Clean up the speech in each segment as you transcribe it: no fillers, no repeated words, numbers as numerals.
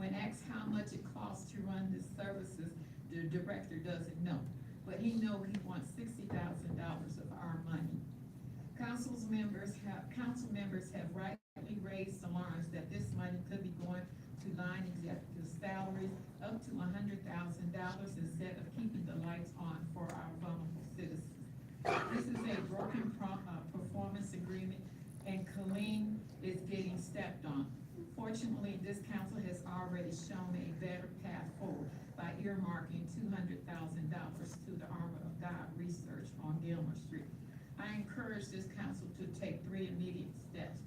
When asked how much it costs to run the services, the director doesn't know, but he he wants $60,000 of our money. Council members have rightly raised alarms that this money could be going to line executive salaries up to $100,000 instead of keeping the lights on for our vulnerable citizens. This is a broken performance agreement, and Killeen is getting stepped on. Fortunately, this council has already shown a better path forward by earmarking $200,000 to the Armor of God research on Gilmer Street. I encourage this council to take 3 immediate steps.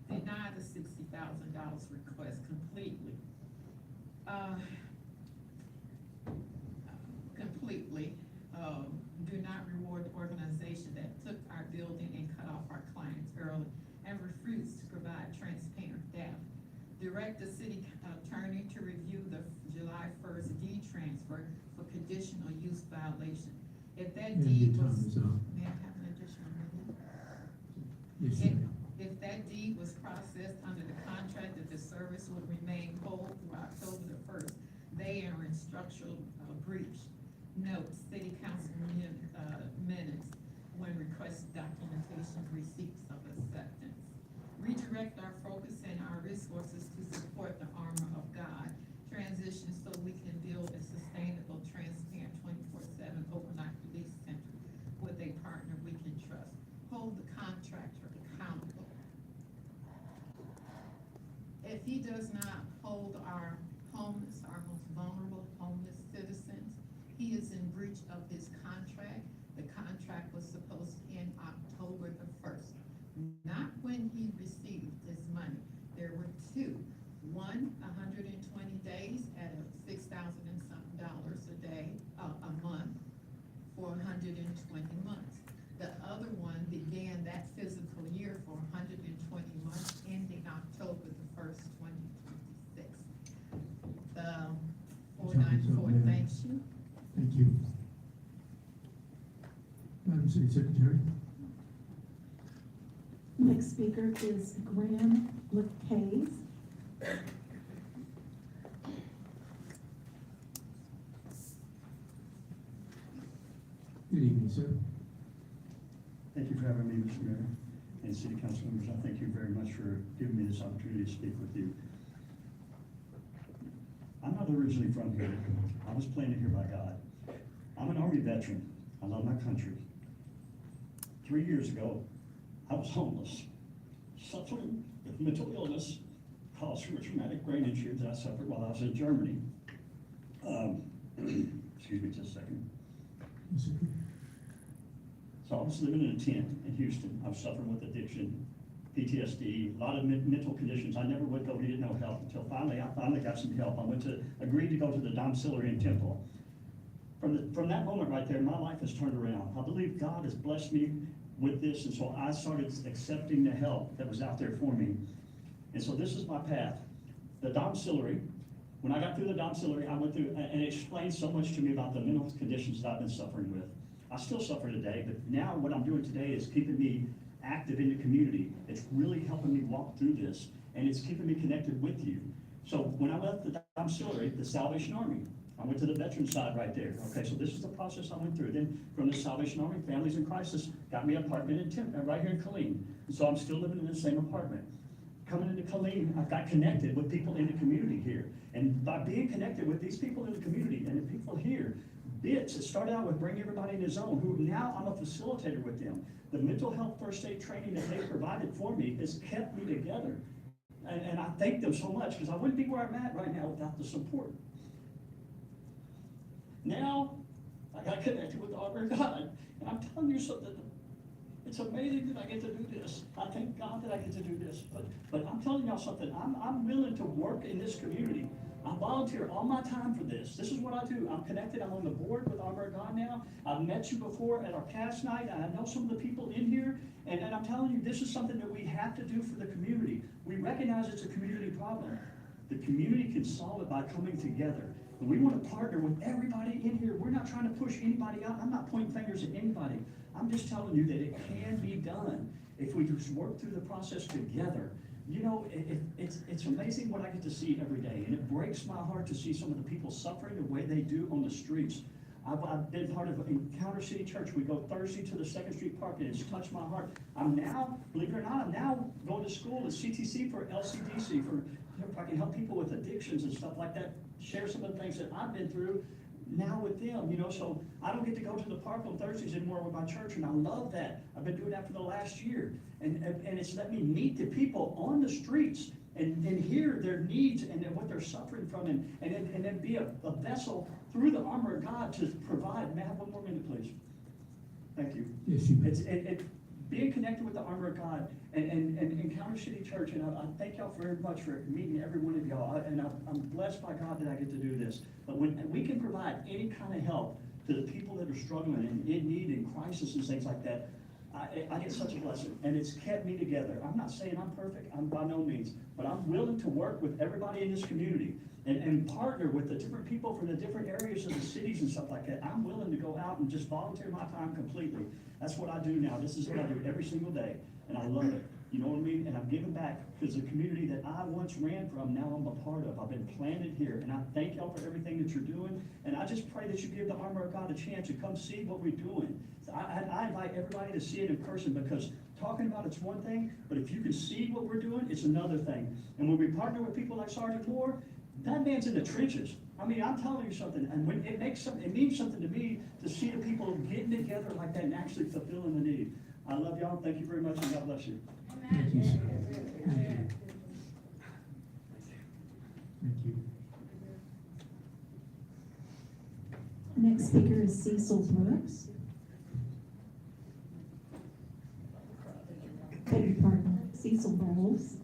Deny the $60,000 request completely. Do not reward the organization that took our building and cut off our clients early and refused to provide transparent data. Direct the city attorney to review the July 1st deed transfer for conditional use violation. If that deed was, may I have an additional minute? Yes, If that deed was processed under the contract, that the service would remain whole through October the 1st, they are in structural breach. Note, city council minutes when requested documentation receipts of acceptance. Redirect our focus and our resources to support the Armor of God transition so we can build a sustainable, transparent 24/7 overnight release center with a partner we can trust. Hold the contractor accountable. If he does not hold our homeless, our most vulnerable homeless citizens, he is in breach of his contract. The contract was supposed to end October the 1st, not when he received his money. There were 2. One, 120 days at $6,000 and something a day, a month, for 120 months. The other one began that physical year for 120 months, ending October the 1st, 2026. 494, thanks you. Thank you. Madam City Secretary. Next speaker is Graham LaCaze. Good evening, sir. Thank you for having me, Mr. Mayor, and City Council members. I thank you very much for giving me this opportunity to speak with you. I'm not originally from here. I was planted here by God. I'm an Army veteran. I love my country. 3 years ago, I was homeless, suffering with mental illness caused from a traumatic brain injury that I suffered while I was in Germany. Excuse me just a second. Yes, sir. So I was living in a tent in Houston. I was suffering with addiction, PTSD, a lot of mental conditions. I never would go to get no help until I finally got some help. I agreed to go to the domiciliary in Temple. From that moment right there, my life has turned around. I believe God has blessed me with this, and so I started accepting the help that was out there for me. And so this is my path. The domiciliary, when I got through the domiciliary, I went through, and it explained so much to me about the mental conditions that I've been suffering with. I still suffer today, but now what I'm doing today is keeping me active in the community. It's really helping me walk through this, and it's keeping me connected with you. So when I left the domiciliary, the Salvation Army, I went to the veteran side right there. Okay, so this is the process I went through. Then from the Salvation Army, Families in Crisis got me an apartment right here in Killeen. So I'm still living in the same apartment. Coming into Killeen, I got connected with people in the community here. And by being connected with these people in the community and the people here, it started out with Bring Everybody in the Zone, who now I'm a facilitator with them. The mental health first aid training that they provided for me has kept me together. And I thank them so much, because I wouldn't be where I'm at right now without the support. Now, I got connected with the Armor of God, and I'm telling you something. It's amazing that I get to do this. I thank God that I get to do this. But I'm telling y'all something. I'm willing to work in this community. I volunteer all my time for this. This is what I do. I'm connected. I'm on the board with Armor of God now. I've met you before at our cast night. I know some of the people in here. And I'm telling you, this is something that we have to do for the community. We recognize it's a community problem. The community can solve it by coming together. And we want to partner with everybody in here. We're not trying to push anybody out. I'm not pointing fingers at anybody. I'm just telling you that it can be done if we just work through the process together. you know, it's amazing what I get to see every day, and it breaks my heart to see some of the people suffering the way they do on the streets. I've been part of Encounter City Church. We go Thursday to the 2nd Street Park, and it's touched my heart. I'm now, believe it or not, I'm now going to school at CTC for LCDC, for if I can help people with addictions and stuff like that, share some of the things that I've been through now with them, you know, so I don't get to go to the park on Thursdays anymore with my church, and I love that. I've been doing that for the last year, and it's let me meet the people on the streets and hear their needs and what they're suffering from, and then be a vessel through the armor of God to provide. May I have one more minute, please? Thank you. Yes, you may. It's being connected with the armor of God and Encounter City Church, and I thank y'all very much for meeting every one of y'all, and I'm blessed by God that I get to do this. But when we can provide any kind of help to the people that are struggling and in need and crisis and things like that, I get such a blessing, and it's kept me together. I'm not saying I'm perfect, I'm by no means, but I'm willing to work with everybody in this community and partner with the different people from the different areas of the cities and stuff like that. I'm willing to go out and just volunteer my time completely. That's what I do now. This is what I do every single day, and I love it. You know what I mean? And I'm giving back because the community that I once ran from, now I'm a part of. I've been planted here, and I thank y'all for everything that you're doing. And I just pray that you give the armor of God a chance to come see what we're doing. So I invite everybody to see it in person, because talking about it's one thing, but if you can see what we're doing, it's another thing. And when we partner with people like Sergeant Moore, that man's in the trenches. I mean, I'm telling you something, and when it means something to me to see the people getting together like that and actually fulfilling the need. I love y'all. Thank you very much, and God bless you. Thank you, sir. Thank you. Thank you. Next speaker is Cecil Brooks. Beg your pardon, Cecil Bowles.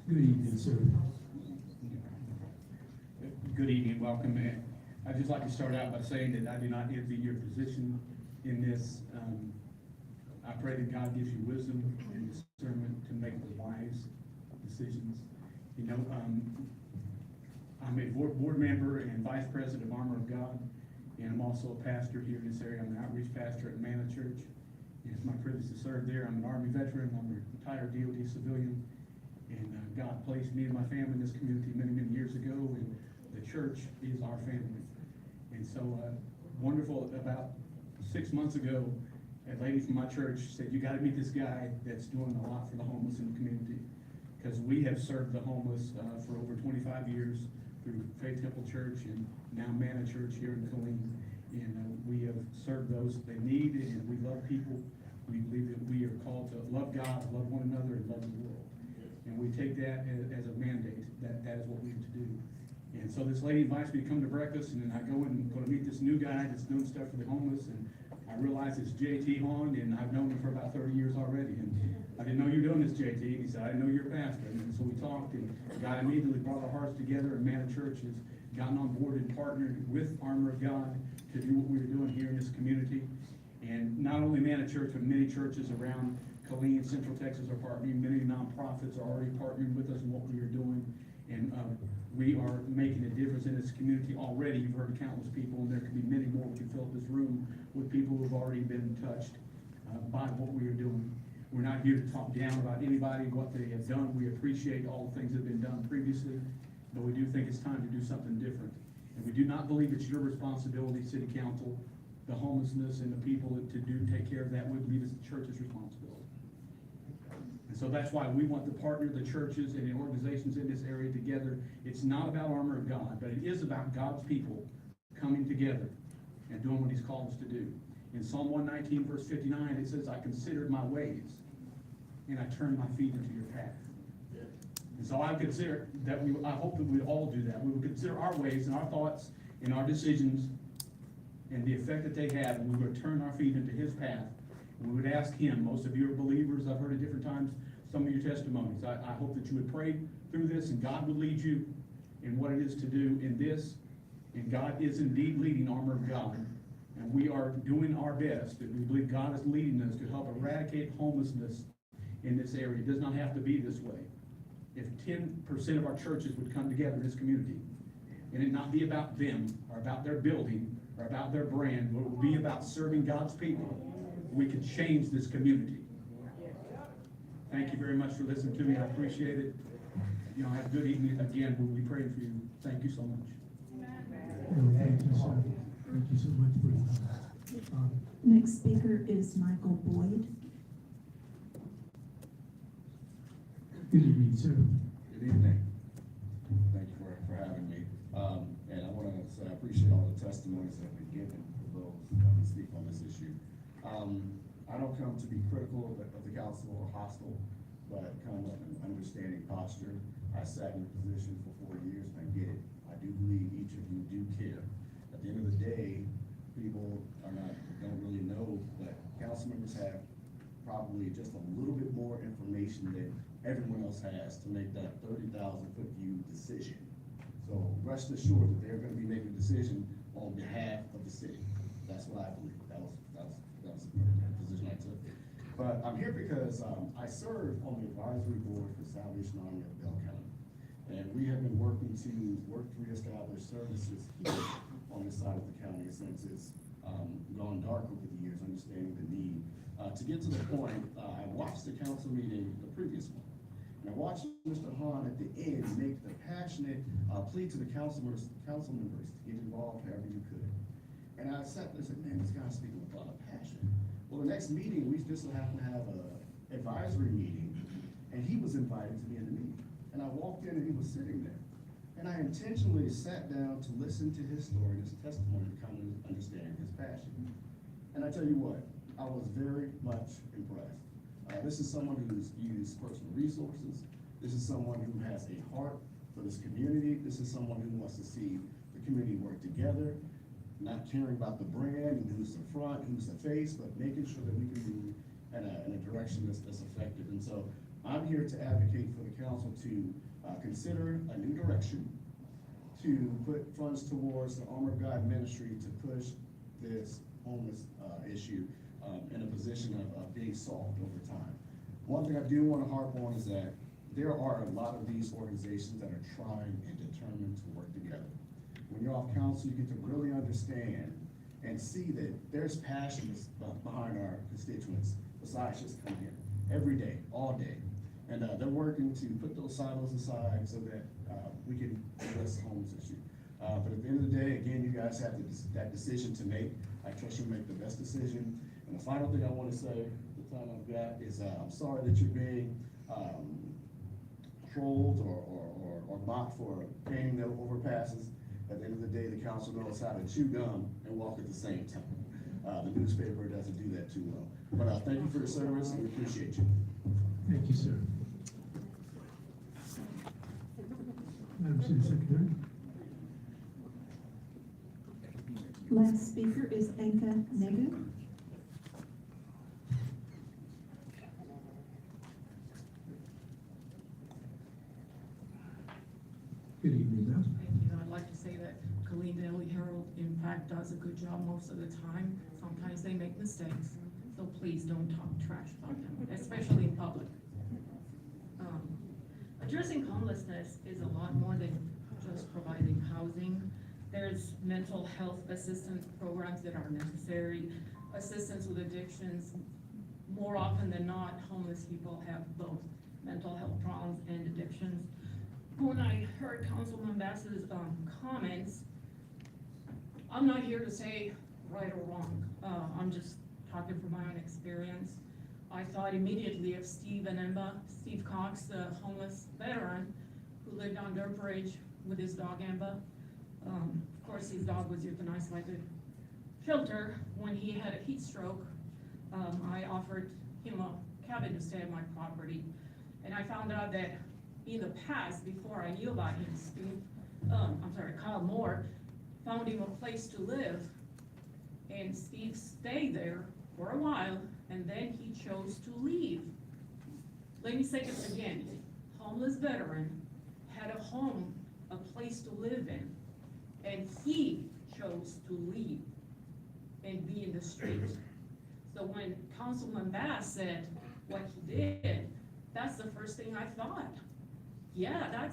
Good evening, sir. Good evening, welcome. I'd just like to start out by saying that I do not envy your position in this. I pray that God gives you wisdom and discernment to make the wise decisions. You know, I'm a board member and vice president of Armor of God, and I'm also a pastor here in this area. I'm an outreach pastor at Manna Church. And it's my privilege to serve there. I'm an Army veteran. I'm a retired DOD civilian. And God placed me and my family in this community many, many years ago, and the church is our family. And so wonderful, about 6 months ago, a lady from my church said, you gotta meet this guy that's doing a lot for the homeless in the community. Because we have served the homeless for over 25 years through Faith Temple Church and now Manna Church here in Killeen. And we have served those that need, and we love people. We believe that we are called to love God, love one another, and love the world. And we take that as a mandate, that is what we need to do. And so this lady invites me to come to breakfast, and then I go and go to meet this new guy that's doing stuff for the homeless, and I realize it's JT Hahn, and I've known him for about 30 years already. And I didn't know you were doing this, JT. And he said, I didn't know you're a pastor. And so we talked, and God immediately brought our hearts together, and Manna Church has gotten on board and partnered with Armor of God to do what we're doing here in this community. And not only Manna Church, but many churches around Killeen, Central Texas are partnering. Many nonprofits are already partnering with us in what we are doing. And we are making a difference in this community already. You've heard countless people, and there could be many more. We can fill this room with people who have already been touched by what we are doing. We're not here to talk down about anybody, what they have done. We appreciate all the things that have been done previously, but we do think it's time to do something different. And we do not believe it's your responsibility, City Council, the homelessness and the people to take care of that. We believe it's the church's responsibility. And so that's why we want to partner the churches and the organizations in this area together. It's not about Armor of God, but it is about God's people coming together and doing what he's called us to do. In Psalm 119, verse 59, it says, I considered my ways, and I turned my feet into your path. And so I consider that I hope that we all do that. We would consider our ways and our thoughts and our decisions and the effect that they have, and we would turn our feet into his path. And we would ask him. Most of you are believers. I've heard at different times some of your testimonies. I hope that you would pray through this, and God would lead you in what it is to do in this. And God is indeed leading Armor of God. And we are doing our best. And we believe God is leading us to help eradicate homelessness in this area. It does not have to be this way. If 10% of our churches would come together in this community, and it not be about them, or about their building, or about their brand, but it would be about serving God's people, we could change this community. Thank you very much for listening to me, I appreciate it. Y'all have a good evening, again, we'll be praying for you, thank you so much. Thank you, sir. Thank you so much for your Next speaker is Michael Boyd. Good evening, sir. Good evening. Thank you for having me. And I want to say I appreciate all the testimonies that have been given for those who speak on this issue. I don't come to be critical of the council or hostile, but come with an understanding posture. I sat in a position for 4 years and I get it. I do believe each of you do care. At the end of the day, people don't really know, but council members have probably just a little bit more information than everyone else has to make that 30,000-foot view decision. So rest assured that they're gonna be making a decision on behalf of the city. That's what I believe. That was the position I took. But I'm here because I serve on the advisory board for Salvation Army of Bell County. And we have been working to reestablish services here on this side of the county since it's gone dark over the years, understanding the need. To get to the point, I watched the council meeting, the previous one, and I watched Mr. Hahn at the end make the passionate plea to the council members to get involved however you could. And I sat there and said, man, this guy's speaking with a lot of passion. Well, the next meeting, we just so happened to have an advisory meeting, and he was invited to be in the meeting. And I walked in and he was sitting there. And I intentionally sat down to listen to his story, his testimony, to kind of understand his passion. And I tell you what, I was very much impressed. This is someone who's used personal resources. This is someone who has a heart for this community. This is someone who wants to see the community work together, not caring about the brand and who's the front, who's the face, but making sure that we can move in a direction that's effective. And so I'm here to advocate for the council to consider a new direction, to put funds towards the Armor of God ministry to push this homeless issue in a position of being solved over time. One thing I do want to harp on is that there are a lot of these organizations that are trying and determined to work together. When you're off council, you get to really understand and see that there's passion behind our constituents besides just coming here every day, all day. And they're working to put those silos aside so that we can address the homeless issue. But at the end of the day, again, you guys have that decision to make. I trust you make the best decision. And the final thing I want to say, the time I've got, is I'm sorry that you're being trolled or mocked for painting the overpasses. At the end of the day, the council knows how to chew gum and walk at the same time. The newspaper doesn't do that too well. But thank you for your service, and we appreciate you. Thank you, sir. Madam City Secretary. Last speaker is Anka Negu. Good evening, ma'am. Thank you. I'd like to say that Killeen Daily Herald, in fact, does a good job most of the time. Sometimes they make mistakes, so please don't talk trash about them, especially in public. Addressing homelessness is a lot more than just providing housing. There's mental health assistance programs that are necessary, assistance with addictions. More often than not, homeless people have both mental health problems and addictions. When I heard Councilman Bass's comments, I'm not here to say right or wrong. I'm just talking from my own experience. I thought immediately of Steve Cox, the homeless veteran who lived on Dirt Bridge with his dog Emba. Of course, his dog was euthanized by the shelter. When he had a heat stroke, I offered him a cabin to stay at my property. And I found out that in the past, before I knew about him, Kyle Moore found him a place to live, and Steve stayed there for a while, and then he chose to leave. Let me say this again. Homeless veteran had a home, a place to live in, and he chose to leave and be in the street. So when Councilman Bass said what he did, that's the first thing I thought. Yeah,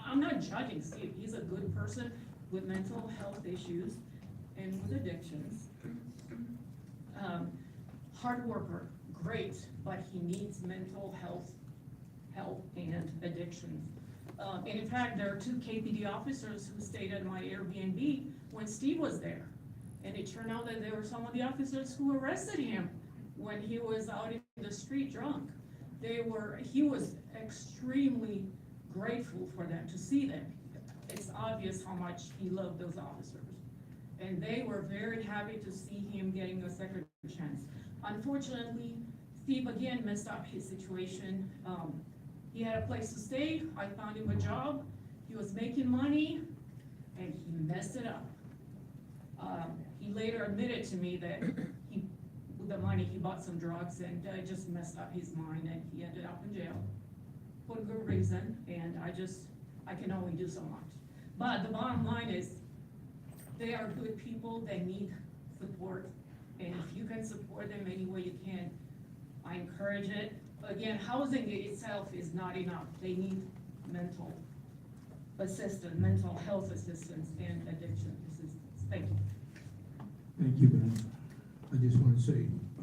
I'm not judging Steve. He's a good person with mental health issues and with addictions. Hard worker, great, but he needs mental health help and addictions. And in fact, there are 2 KPD officers who stayed at my Airbnb when Steve was there. And it turned out that there were some of the officers who arrested him when he was out in the street drunk. He was extremely grateful for them, to see them. It's obvious how much he loved those officers. And they were very happy to see him getting a second chance. Unfortunately, Steve again messed up his situation. He had a place to stay, I found him a job, he was making money, and he messed it up. He later admitted to me that with the money, he bought some drugs and just messed up his mind, and he ended up in jail for a good reason, and I can only do so much. But the bottom line is, they are good people, they need support, and if you can support them any way you can, I encourage it. Again, housing itself is not enough, they need mental assistance, mental health assistance, and addiction assistance. Thank you. Thank you, Ben. I just want to say, I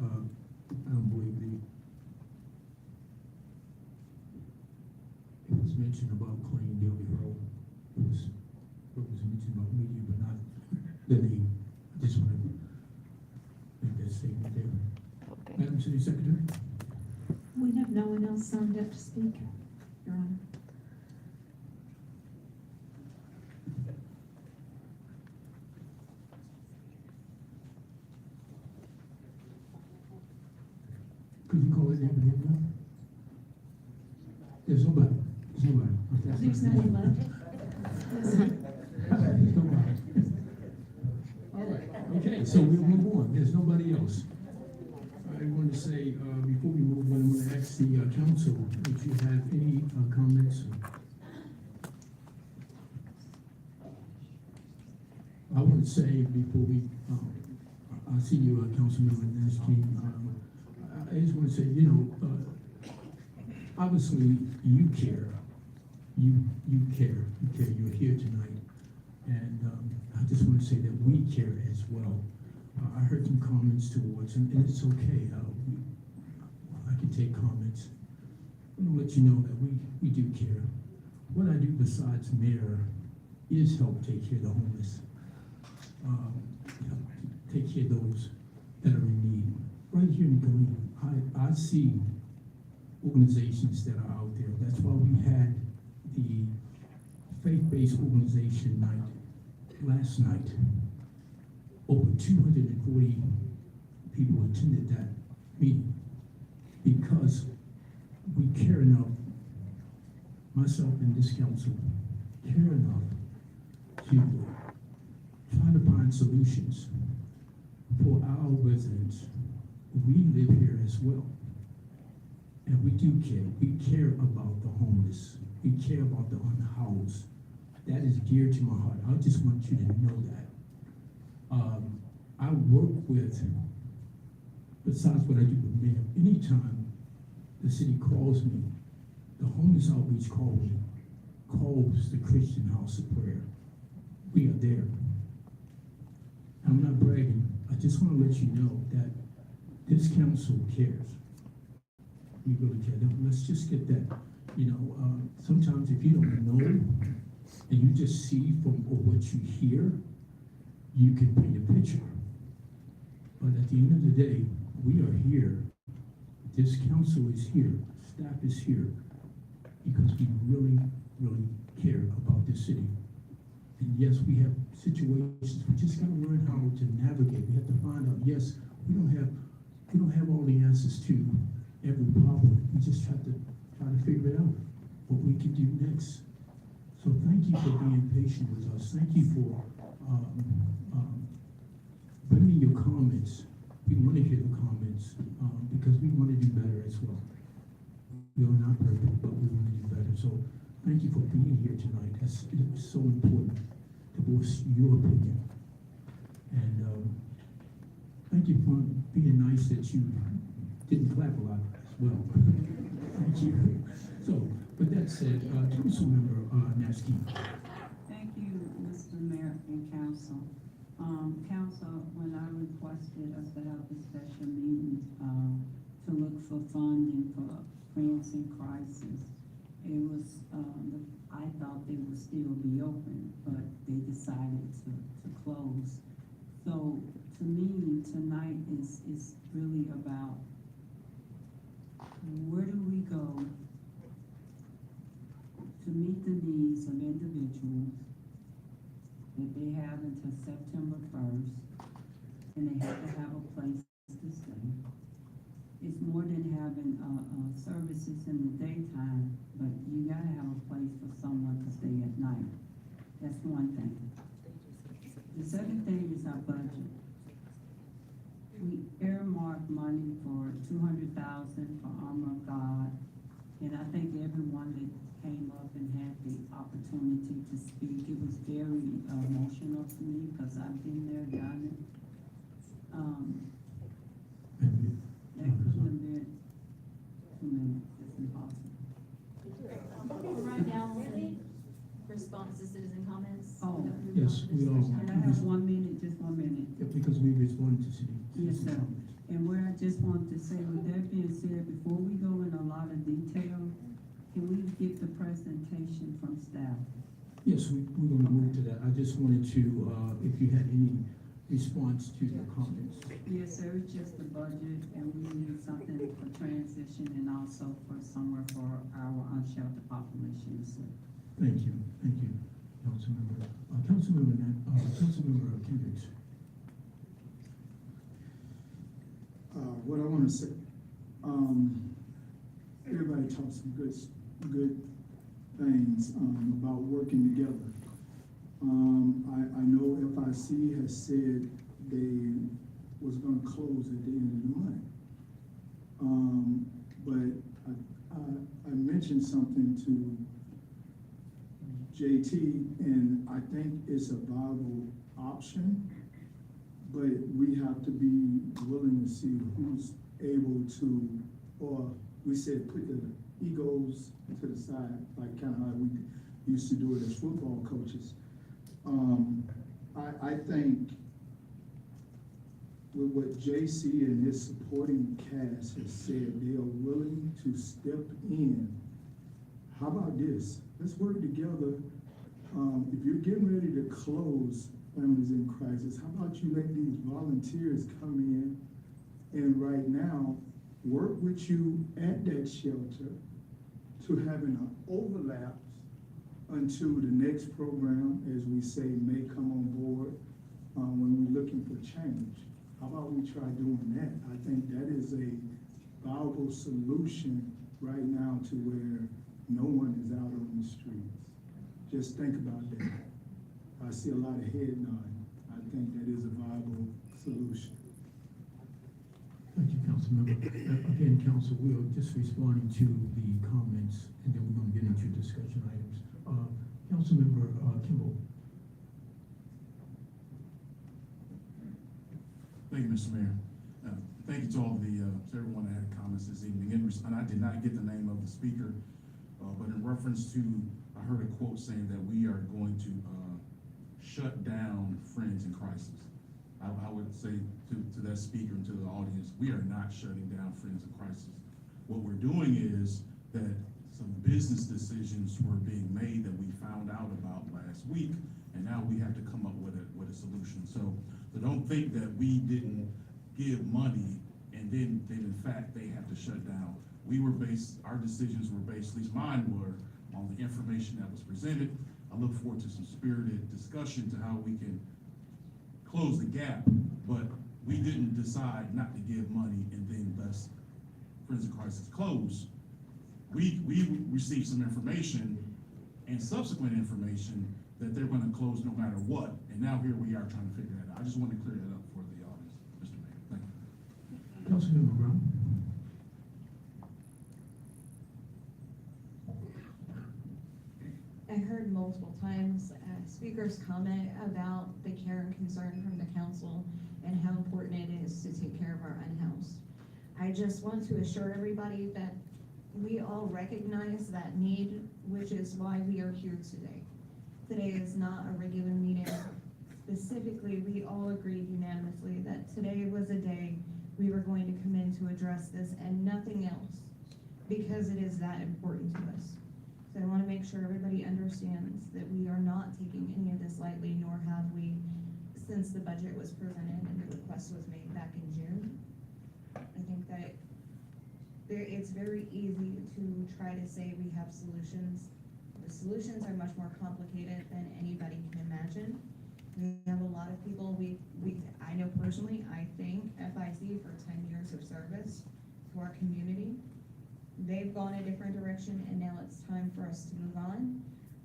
don't believe it was mentioned about Killeen Daily Herald. It was mentioned about media, but not the name. I just want to make that statement there. Okay. Madam City Secretary? We have no one else signed up to speak, Your Honor. Could you call it name again, now? There's nobody. Okay. There's no one left. There's nobody. All right, okay, so we'll move on. There's nobody else. I want to say, before we move on, I'm going to ask the council if you have any comments. I want to say before we, I see you, Councilmember Nashkin. I just want to say, obviously you care. You care. You're here tonight, and I just want to say that we care as well. I heard some comments towards, and it's okay. I can take comments. I'm gonna let you know that we do care. What I do besides mayor is help take care of the homeless, take care of those that are in need. Right here in Killeen, I see organizations that are out there. That's why we had the faith-based organization night last night. Over 240 people attended that meeting because we care enough, myself and this council, care enough to try to find solutions for our residents. We live here as well, and we do care. We care about the homeless. We care about the unhoused. That is dear to my heart. I just want you to know that. I work with, besides what I do with mayor, anytime the city calls me, the homeless outreach calls the Christian House of Prayer. We are there. I'm not bragging. I just want to let you know that this council cares. We really care. Let's just get that. Sometimes if you don't know and you just see from what you hear, you can paint a picture. But at the end of the day, we are here. This council is here. Staff is here because we really, really care about this city. And yes, we have situations. We just got to learn how to navigate. We have to find out. Yes, we don't have all the answers to every problem. We just have to try to figure it out what we can do next. So thank you for being patient with us. Thank you for bringing your comments. We want to hear the comments because we want to do better as well. We are not perfect, but we want to do better. So thank you for being here tonight. It's so important to voice your opinion. And thank you for being nice that you didn't clap a lot as well. Thank you. So, with that said, Councilmember Nasky. Thank you, Mr. Mayor and Council. Council, when I requested us to have this special meeting to look for funding for Friends in Crisis. It was, I thought they would still be open, but they decided to close. So to me, tonight is really about where do we go to meet the needs of individuals that they have until September 1st, and they have to have a place to stay. It's more than having, services in the daytime, but you gotta have a place for someone to stay at night. That's one thing. The second thing is our budget. We earmarked money for 200,000 for Armor of God, and I think everyone that came up and had the opportunity to speak, it was very emotional to me, because I've been there, done it. That couldn't have been 2 minutes, it's impossible. Right now, response to citizen comments. Oh, yes, we all. Can I have 1 minute, just 1 minute? Yeah, because we respond to city. Yes, sir. And what I just want to say, with that being said, before we go in a lot of detail, can we get the presentation from staff? Yes, we're gonna move to that. I just wanted to, if you had any response to the comments. Yes, sir, it's just the budget, and we need something for transition and also for somewhere for our unsheltered population, sir. Thank you, Councilmember. Councilmember Kendricks. What I want to say, everybody talks some good things about working together. I know FIC has said they was going to close at the end of the month. But I mentioned something to JT, and I think it's a viable option, but we have to be willing to see who's able to, or we said put the egos to the side, like kind of how we used to do it as football coaches. I think with what JC and his supporting cast has said, they are willing to step in. How about this? Let's work together. If you're getting ready to close Families in Crisis, how about you let these volunteers come in and right now work with you at that shelter to having an overlap until the next program, as we say, may come on board when we're looking for change. How about we try doing that? I think that is a viable solution right now to where no one is out on the streets. Just think about that. I see a lot of head nodding. I think that is a viable solution. Thank you, Councilmember. Again, Council, we are just responding to the comments, and then we're gonna get into discussion items. Councilmember Kimball. Thank you, Mr. Mayor. Thank you to all to everyone that had comments this evening. And I did not get the name of the speaker, but in reference to, I heard a quote saying that we are going to shut down Friends in Crisis. I would say to that speaker and to the audience, we are not shutting down Friends in Crisis. What we're doing is that some business decisions were being made that we found out about last week, and now we have to come up with a solution. So don't think that we didn't give money and then in fact they have to shut down. Our decisions were based, at least mine were, on the information that was presented. I look forward to some spirited discussion to how we can close the gap, but we didn't decide not to give money and then thus Friends in Crisis close. We received some information and subsequent information that they're gonna close no matter what, and now here we are trying to figure that out. I just wanted to clear that up for the audience, Mr. Mayor. Thank you. Councilmember Brown. I heard multiple times speakers comment about the care and concern from the council and how important it is to take care of our unhoused. I just want to assure everybody that we all recognize that need, which is why we are here today. Today is not a regular meeting. Specifically, we all agreed unanimously that today was a day we were going to come in to address this and nothing else, because it is that important to us. So I want to make sure everybody understands that we are not taking any of this lightly, nor have we since the budget was presented and the request was made back in June. I think that it's very easy to try to say we have solutions. The solutions are much more complicated than anybody can imagine. We have a lot of people, I know personally, I thank FIC for 10 years of service to our community. They've gone a different direction, and now it's time for us to move on.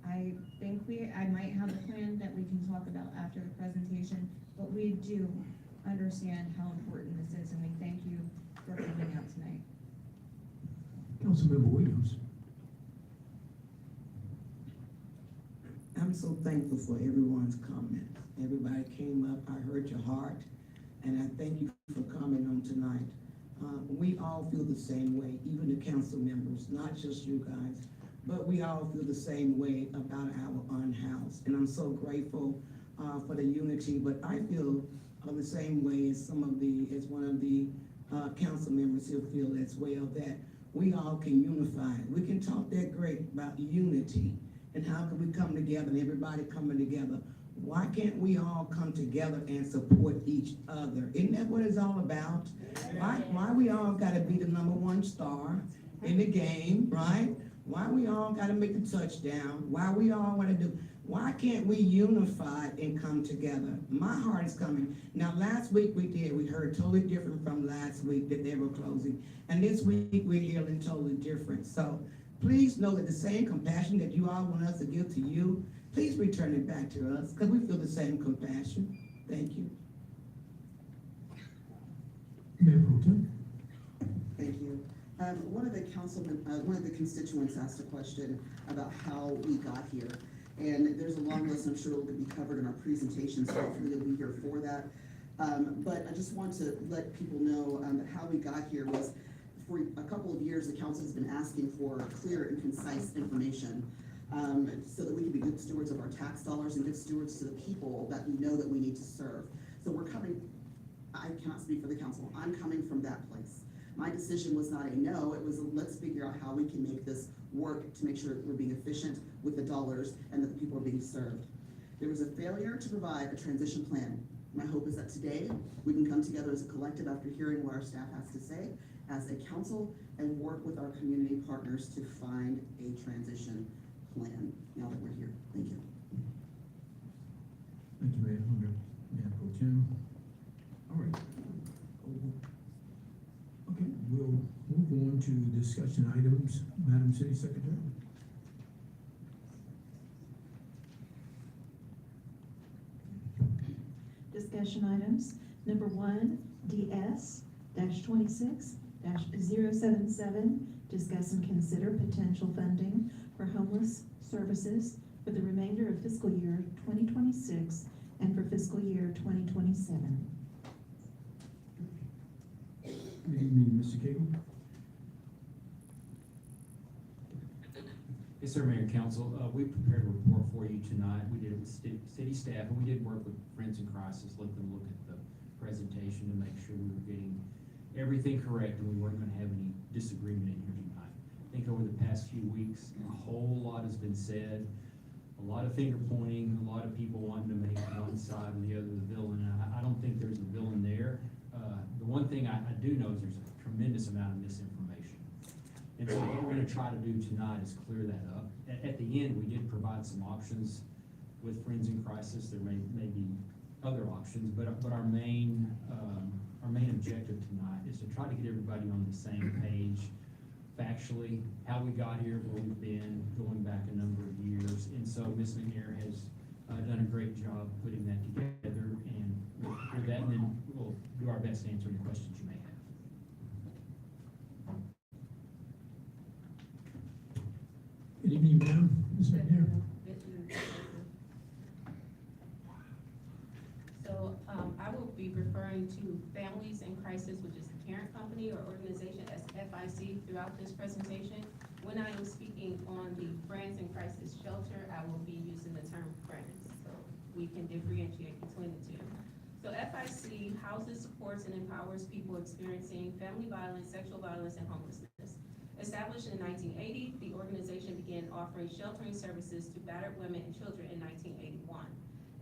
I think I might have a plan that we can talk about after the presentation, but we do understand how important this is, and we thank you for coming out tonight. Councilmember Williams. I'm so thankful for everyone's comments. Everybody came up, I heard your heart, and I thank you for coming on tonight. We all feel the same way, even the council members, not just you guys, but we all feel the same way about our unhoused. And I'm so grateful for the unity, but I feel the same way as as one of the council members here feel as well, that we all can unify. We can talk that great about unity and how can we come together and everybody coming together. Why can't we all come together and support each other? Isn't that what it's all about? Why we all gotta be the #1 star in the game, right? Why we all gotta make the touchdown? Why can't we unify and come together? My heart is coming. Now, last week we heard totally different from last week that they were closing. And this week we're hearing totally different. So please know that the same compassion that you all want us to give to you, please return it back to us, because we feel the same compassion. Thank you. Mayor Pro Tem. Thank you. One of the constituents asked a question about how we got here. And there's a long list, I'm sure will be covered in our presentations, hopefully you'll be here for that. But I just want to let people know that how we got here was, for a couple of years, the council has been asking for clear and concise information so that we can be good stewards of our tax dollars and good stewards to the people that we know that we need to serve. So I cannot speak for the council, I'm coming from that place. My decision was not a no, it was a let's figure out how we can make this work to make sure that we're being efficient with the dollars and that the people are being served. There was a failure to provide a transition plan. My hope is that today we can come together as a collective after hearing what our staff has to say as a council and work with our community partners to find a transition plan now that we're here. Thank you. Thank you, Mayor Pro Tem. All right. Okay, we'll move on to discussion items. Madam City Secretary. Discussion items, number 1, DS-26-077, discuss and consider potential funding for homeless services for the remainder of fiscal year 2026 and for fiscal year 2027. Good evening, Mr. Cagle. Yes, sir, Mayor and Council. We prepared a report for you tonight. We did it with city staff, and we did work with Friends in Crisis, let them look at the presentation to make sure we were getting everything correct and we weren't going to have any disagreement in here tonight. I think over the past few weeks, a whole lot has been said, a lot of finger pointing, a lot of people wanting to make one side or the other the villain. I don't think there's a villain there. The one thing I do know is there's a tremendous amount of misinformation. And so what we're going to try to do tonight is clear that up. At the end, we did provide some options with Friends in Crisis. There may be other options, but our main objective tonight is to try to get everybody on the same page, factually, how we got here, where we've been, going back a number of years. And so Ms. McNair has done a great job putting that together, and we'll hear that, and then we'll do our best to answer any questions you may have. Good evening, ma'am. Ms. McNair. So I will be referring to Families in Crisis, which is the parent company or organization as FIC throughout this presentation. When I am speaking on the Friends in Crisis shelter, I will be using the term friends, so we can differentiate between the two. So FIC houses, supports, and empowers people experiencing family violence, sexual violence, and homelessness. Established in 1980, the organization began offering sheltering services to battered women and children in 1981.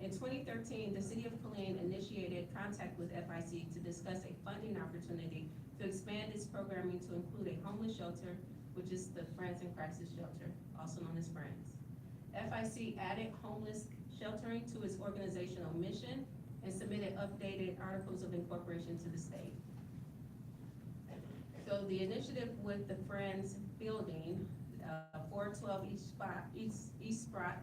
In 2013, the city of Killeen initiated contact with FIC to discuss a funding opportunity to expand its programming to include a homeless shelter, which is the Friends in Crisis Shelter, also known as Friends. FIC added homeless sheltering to its organizational mission and submitted updated articles of incorporation to the state. So the initiative with the Friends building, 412 East Sprott,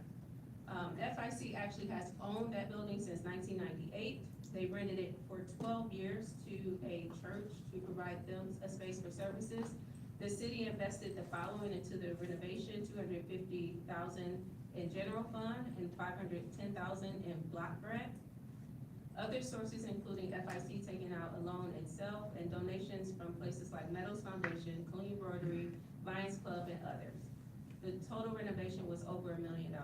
FIC actually has owned that building since 1998. They rented it for 12 years to a church to provide them a space for services. The city invested the following into the renovation: $250,000 in general fund and $510,000 in block grant. Other sources including FIC taking out a loan itself and donations from places like Meadows Foundation, Killeen Rotary, Lions Club, and others. The total renovation was over $1 million.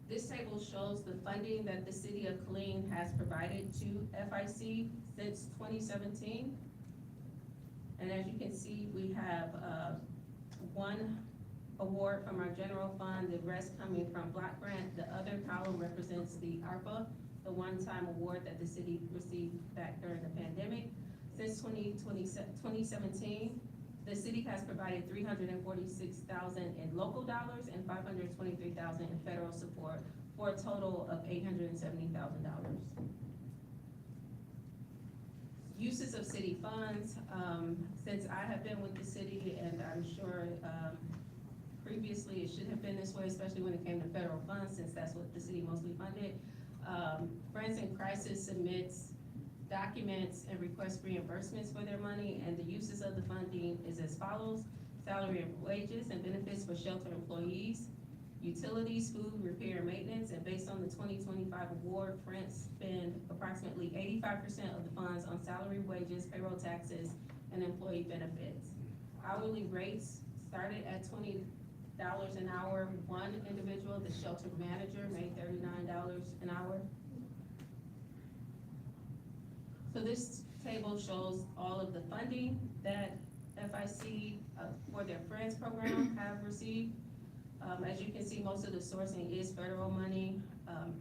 This table shows the funding that the city of Killeen has provided to FIC since 2017. And as you can see, we have one award from our general fund, the rest coming from block grant. The other column represents the ARPA, the one-time award that the city received back during the pandemic. Since 2017, the city has provided $346,000 in local dollars and $523,000 in federal support, for a total of $870,000. Uses of city funds, since I have been with the city, and I'm sure previously it should have been this way, especially when it came to federal funds, since that's what the city mostly funded. Friends in Crisis submits documents and requests reimbursements for their money, and the uses of the funding is as follows: salary and wages and benefits for shelter employees, utilities, food, repair, and maintenance, and based on the 2025 award, Friends spend approximately 85% of the funds on salary, wages, payroll taxes, and employee benefits. Hourly rates started at $20 an hour. One individual, the shelter manager, made $39 an hour. So this table shows all of the funding that FIC for their Friends program have received. As you can see, most of the sourcing is federal money.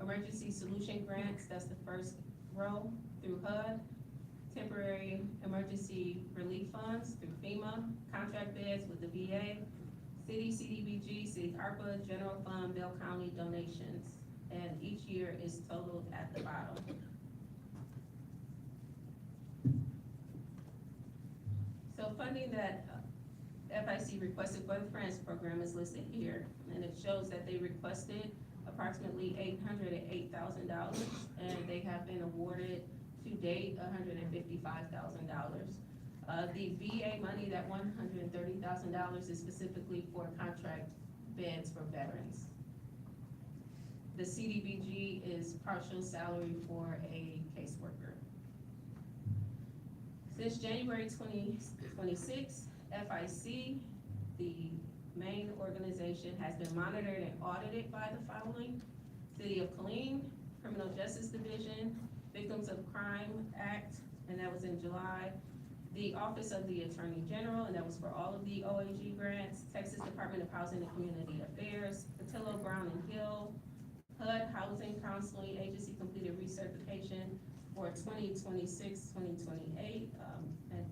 Emergency solution grants, that's the first row, through HUD. Temporary emergency relief funds through FEMA. Contract beds with the VA. City CDBG, city ARPA, general fund, Bell County donations. And each year is totaled at the bottom. So funding that FIC requested for the Friends program is listed here, and it shows that they requested approximately $808,000, and they have been awarded to date $155,000. The VA money, that $130,000, is specifically for contract beds for veterans. The CDBG is partial salary for a caseworker. Since January 2026, FIC, the main organization, has been monitored and audited by the following: City of Killeen, Criminal Justice Division, Victims of Crime Act, and that was in July, the Office of the Attorney General, and that was for all of the OAG grants, Texas Department of Housing and Community Affairs, Patillo, Brown and Hill, HUD Housing Counseling Agency completed recertification for 2026-2028, and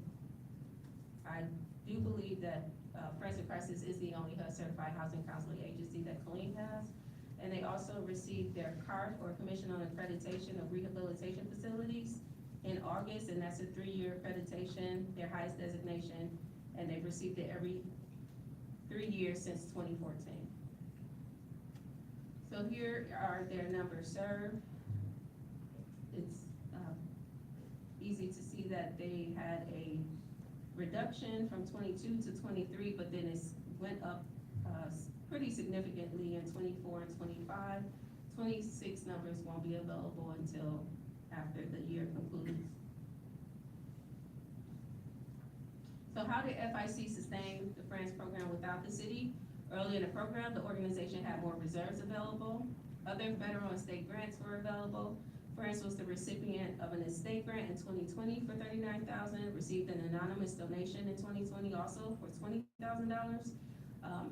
I do believe that Friends in Crisis is the only HUD certified housing counseling agency that Killeen has. And they also received their CART, or Commission on Accreditation of Rehabilitation Facilities, in August, and that's a 3-year accreditation, their highest designation, and they've received it every 3 years since 2014. So here are their numbers served. It's easy to see that they had a reduction from 22 to 23, but then it went up pretty significantly in 24 and 25. 26 numbers won't be available until after the year concludes. So how did FIC sustain the Friends program without the city? Early in the program, the organization had more reserves available. Other federal and state grants were available. Friends was the recipient of an estate grant in 2020 for $39,000, received an anonymous donation in 2020 also for $20,000.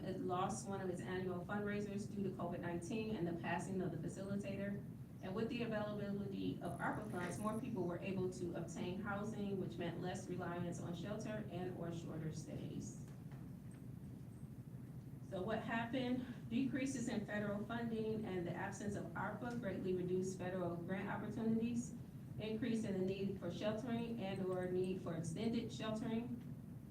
It lost one of its annual fundraisers due to COVID-19 and the passing of the facilitator. And with the availability of ARPA funds, more people were able to obtain housing, which meant less reliance on shelter and or shorter stays. So what happened? Decreases in federal funding and the absence of ARPA greatly reduced federal grant opportunities, increase in the need for sheltering and or need for extended sheltering,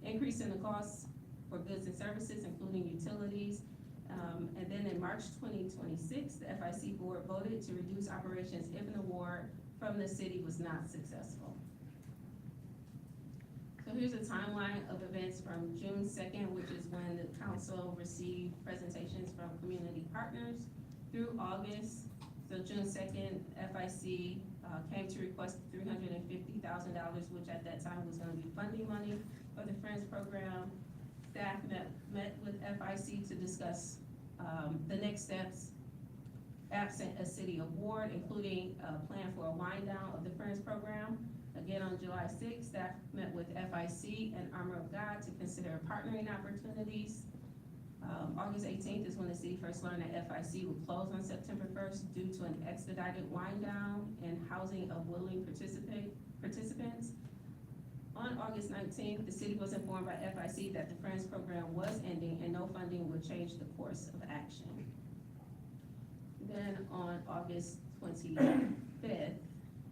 increase in the costs for goods and services, including utilities. And then in March 2026, the FIC board voted to reduce operations if an award from the city was not successful. So here's a timeline of events from June 2nd, which is when the council received presentations from community partners, through August. So June 2nd, FIC came to request $350,000, which at that time was gonna be funding money for the Friends program. Staff met with FIC to discuss the next steps absent a city award, including a plan for a wind down of the Friends program. Again, on July 6th, staff met with FIC and Armor of God to consider partnering opportunities. August 18th is when the city first learned that FIC would close on September 1st due to an expedited wind down and housing of willing participants. On August 19th, the city was informed by FIC that the Friends program was ending and no funding would change the course of action. Then on August 25th,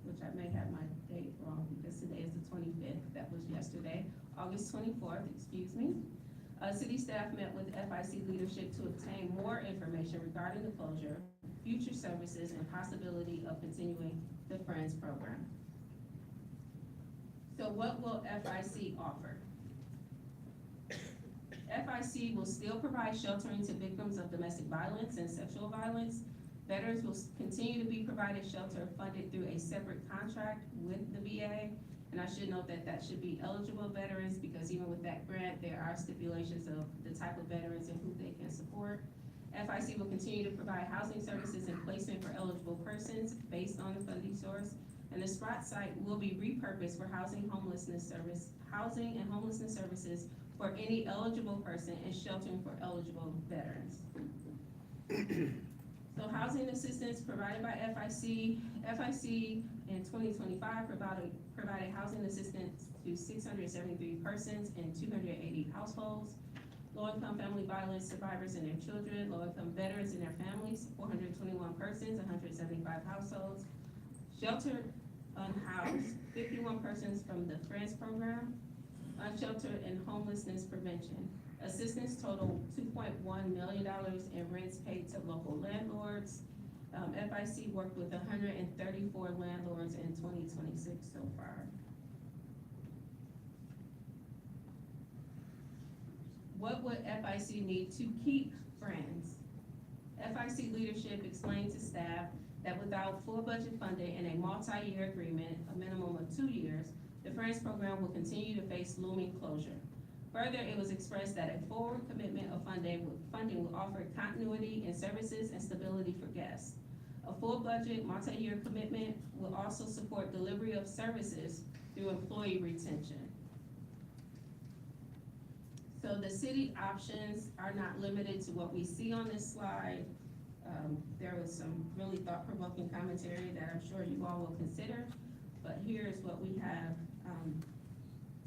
which I may have my date wrong because today is the 25th, that was yesterday, August 24th, excuse me. City staff met with FIC leadership to obtain more information regarding the closure, future services, and possibility of continuing the Friends program. So what will FIC offer? FIC will still provide sheltering to victims of domestic violence and sexual violence. Veterans will continue to be provided shelter funded through a separate contract with the VA. And I should note that that should be eligible veterans because even with that grant, there are stipulations of the type of veterans and who they can support. FIC will continue to provide housing services and placement for eligible persons based on the funding source. And the spot site will be repurposed for housing and homelessness services for any eligible person and sheltering for eligible veterans. So housing assistance provided by FIC. FIC in 2025 provided housing assistance to 673 persons in 280 households. Low-income family violence survivors and their children, low-income veterans and their families, 421 persons, 175 households. Sheltered, unhoused, 51 persons from the Friends program. Unsheltered and homelessness prevention. Assistance totaled $2.1 million in rents paid to local landlords. FIC worked with 134 landlords in 2026 so far. What would FIC need to keep Friends? FIC leadership explained to staff that without full budget funding and a multi-year agreement, a minimum of 2 years, the Friends program will continue to face looming closure. Further, it was expressed that a forward commitment of funding will offer continuity in services and stability for guests. A full budget, multi-year commitment will also support delivery of services through employee retention. So the city options are not limited to what we see on this slide. There was some really thought-provoking commentary that I'm sure you all will consider, but here's what we have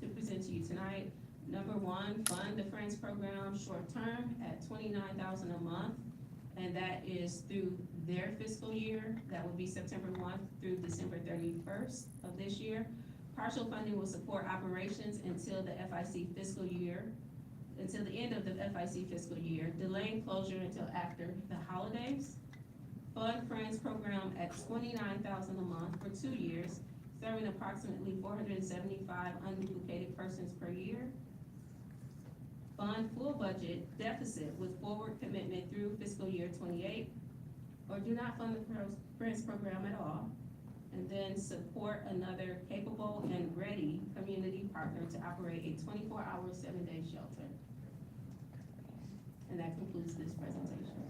to present to you tonight. Number one, fund the Friends program short-term at $29,000 a month, and that is through their fiscal year. That would be September 1 through December 31st of this year. Partial funding will support operations until the FIC fiscal year, until the end of the FIC fiscal year, delaying closure until after the holidays. Fund Friends program at $29,000 a month for 2 years, serving approximately 475 unduplicated persons per year. Fund full budget deficit with forward commitment through fiscal year 28, or do not fund the Friends program at all. And then support another capable and ready community partner to operate a 24-hour, 7-day shelter. And that concludes this presentation.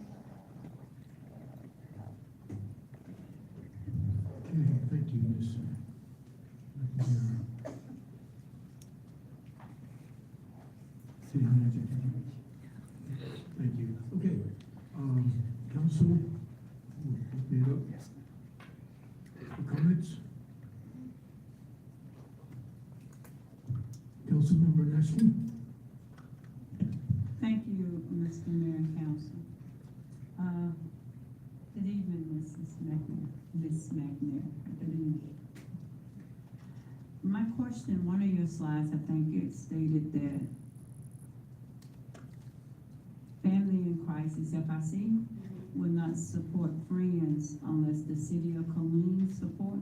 Thank you. Thank you. Okay, council, we'll open it up for comments. Councilmember Nashville? Thank you, Mr. Mayor and Council. Good evening, Ms. McNair. Good evening. My question, one of your slides, I think it stated that Family in Crisis, FIC, will not support Friends unless the city of Killeen support?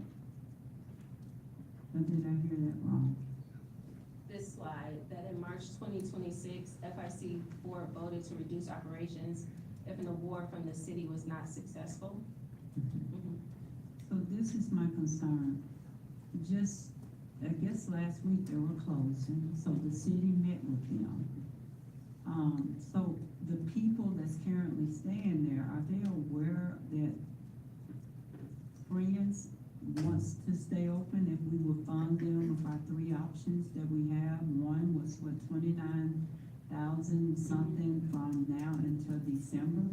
Or did I hear that wrong? This slide, that in March 2026, FIC board voted to reduce operations if an award from the city was not successful. So this is my concern. Just, I guess last week they were closing, so the city met with them. So the people that's currently staying there, are they aware that Friends wants to stay open if we will fund them with our three options that we have? One was for 29,000 something from now until December,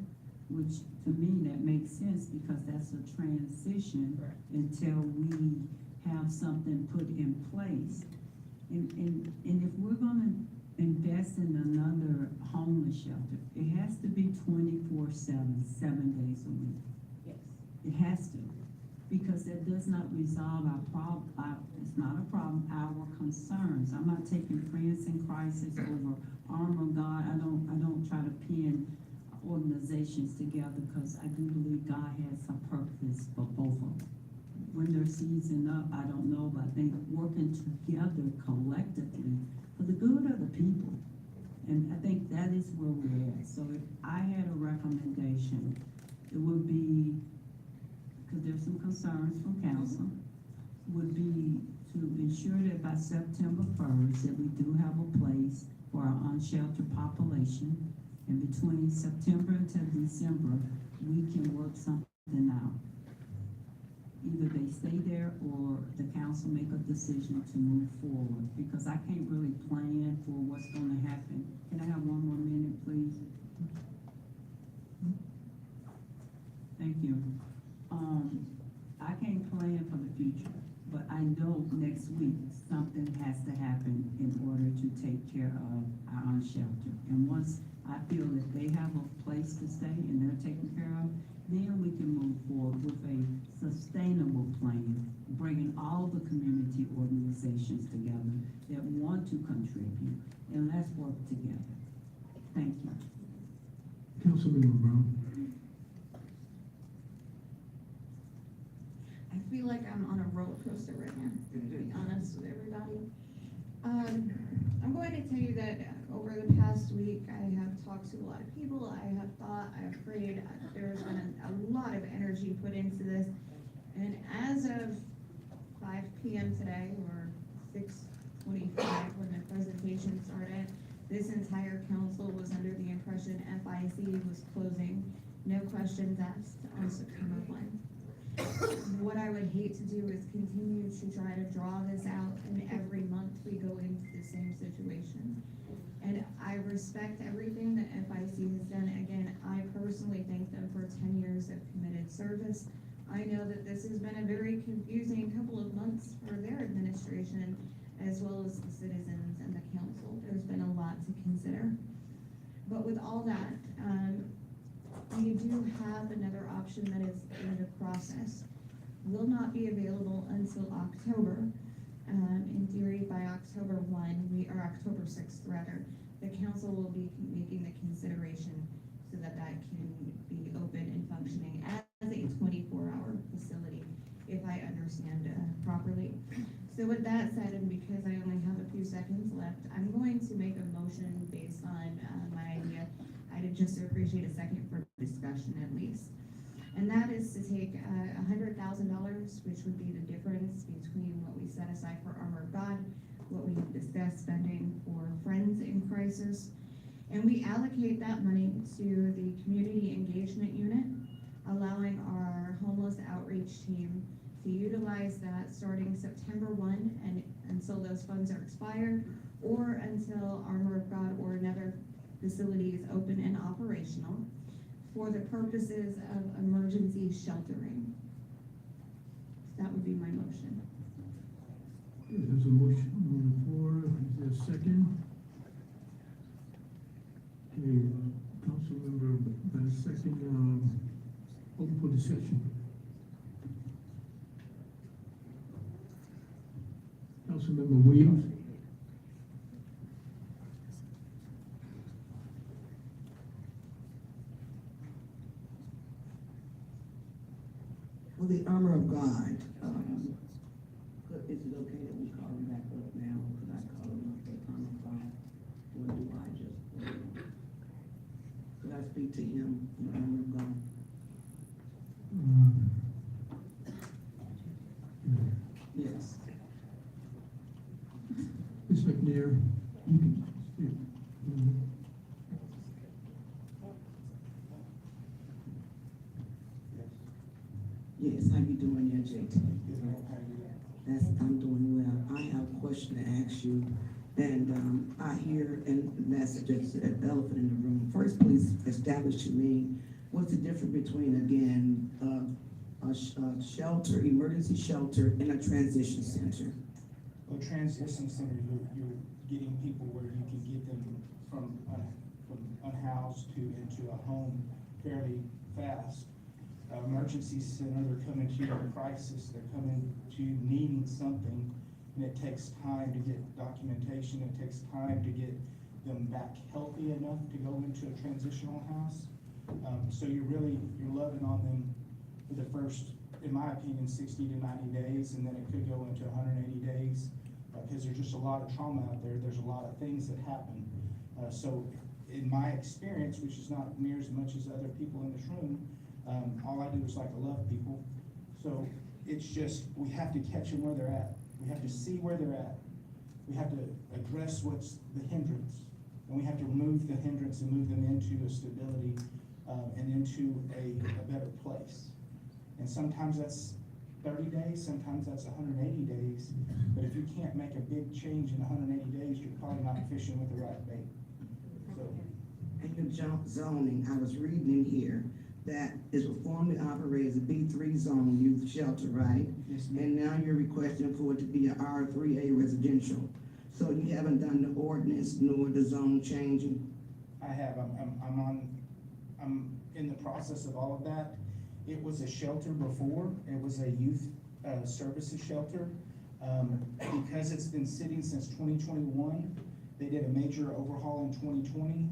which to me that makes sense because that's a transition until we have something put in place. And if we're gonna invest in another homeless shelter, it has to be 24/7, 7 days a week. Yes. It has to, because that does not resolve our problem, it's not a problem, our concerns. I'm not taking Friends in Crisis over Armor of God. I don't try to pin organizations together, because I do believe God has a purpose for both of them. When they're seasoned up, I don't know, but I think working together collectively for the good of the people. And I think that is where we're at. So if I had a recommendation, it would be, because there's some concerns from council, would be to ensure that by September 1st, that we do have a place for our unsheltered population. And between September until December, we can work something out. Either they stay there or the council make a decision to move forward, because I can't really plan for what's gonna happen. Can I have one more minute, please? Thank you. I can't plan for the future, but I know next week something has to happen in order to take care of our unsheltered. And once I feel that they have a place to stay and they're taken care of, then we can move forward with a sustainable plan, bringing all the community organizations together that want to contribute, and let's work together. Thank you. Councilmember Brown? I feel like I'm on a roller coaster right now, to be honest with everybody. I'm going to tell you that over the past week, I have talked to a lot of people. I have thought, I have prayed. There's been a lot of energy put into this. And as of 5 p.m. today, or 6:25 when the presentation started, this entire council was under the impression FIC was closing. No questions asked on September 1. What I would hate to do is continue to try to draw this out, and every month we go into the same situation. And I respect everything that FIC has done. Again, I personally thank them for 10 years of committed service. I know that this has been a very confusing couple of months for their administration, as well as the citizens and the council. There's been a lot to consider. But with all that, we do have another option that is in the process. Will not be available until October. In theory, by October 6th rather, the council will be making the consideration so that that can be open and functioning as a 24-hour facility, if I understand properly. So with that said, and because I only have a few seconds left, I'm going to make a motion based on my idea. I'd just appreciate a second for discussion at least. And that is to take $100,000, which would be the difference between what we set aside for Armor of God, what we have discussed spending for Friends in Crisis, and we allocate that money to the Community Engagement Unit, allowing our homeless outreach team to utilize that starting September 1 and until those funds are expired, or until Armor of God or another facility is open and operational for the purposes of emergency sheltering. That would be my motion. Okay, there's a motion on the floor. Is there a second? Okay, Councilmember, second, open for discussion. Councilmember Williams? For the armor of God, is it okay that we call him back up now? Could I call him up for the armor of God? Or do I just, could I speak to him, the armor of God? Yes. Ms. McNair, you can speak. Yes, how you doing there, JT? I'm doing well. I have a question to ask you, and I hear, and that's just an elephant in the room. First, please establish to me, what's the difference between, again, a shelter, emergency shelter, and a transition center? Well, transition center, you're getting people where you can get them from unhoused to into a home fairly fast. Emergency center, they're coming to a crisis, they're coming to needing something, and it takes time to get documentation, it takes time to get them back healthy enough to go into a transitional house. So you're loving on them for the first, in my opinion, 60 to 90 days, and then it could go into 180 days, because there's just a lot of trauma out there, there's a lot of things that happen. So in my experience, which is not near as much as other people in this room, all I do is like to love people. So it's just, we have to catch them where they're at. We have to see where they're at. We have to address what's the hindrance. And we have to remove the hindrance and move them into a stability and into a better place. And sometimes that's 30 days, sometimes that's 180 days. But if you can't make a big change in 180 days, you're probably not fishing with the right bait. So. And your zoning, I was reading in here, that is formerly operated as a B3 zone youth shelter, right? Yes, ma'am. And now you're requesting for it to be a R3A residential. So you haven't done the ordinance nor the zone changing? I have, I'm in the process of all of that. It was a shelter before, it was a youth services shelter. Because it's been sitting since 2021, they did a major overhaul in 2020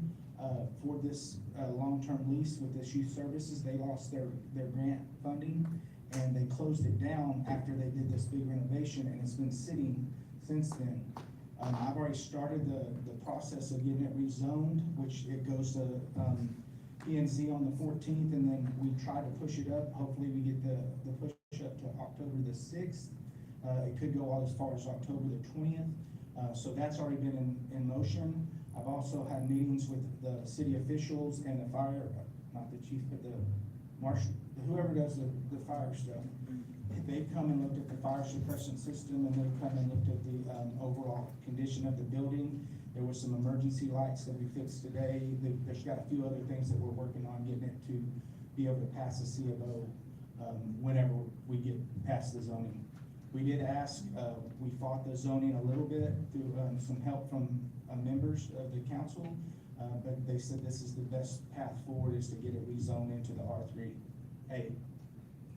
for this long-term lease with this youth services. They lost their grant funding, and they closed it down after they did this big renovation, and it's been sitting since then. I've already started the process of getting it rezoned, which it goes to P&Z on the 14th, and then we try to push it up. Hopefully we get the push up to October the 6th. It could go all as far as October the 20th. So that's already been in motion. I've also had meetings with the city officials and the fire, not the chief, but the marshal, whoever does the fire stuff. They've come and looked at the fire suppression system, and they've come and looked at the overall condition of the building. There were some emergency lights that we fixed today. There's got a few other things that we're working on getting it to be able to pass the C of O whenever we get past the zoning. We did ask, we fought the zoning a little bit through some help from members of the council, but they said this is the best path forward is to get it rezoned into the R3A.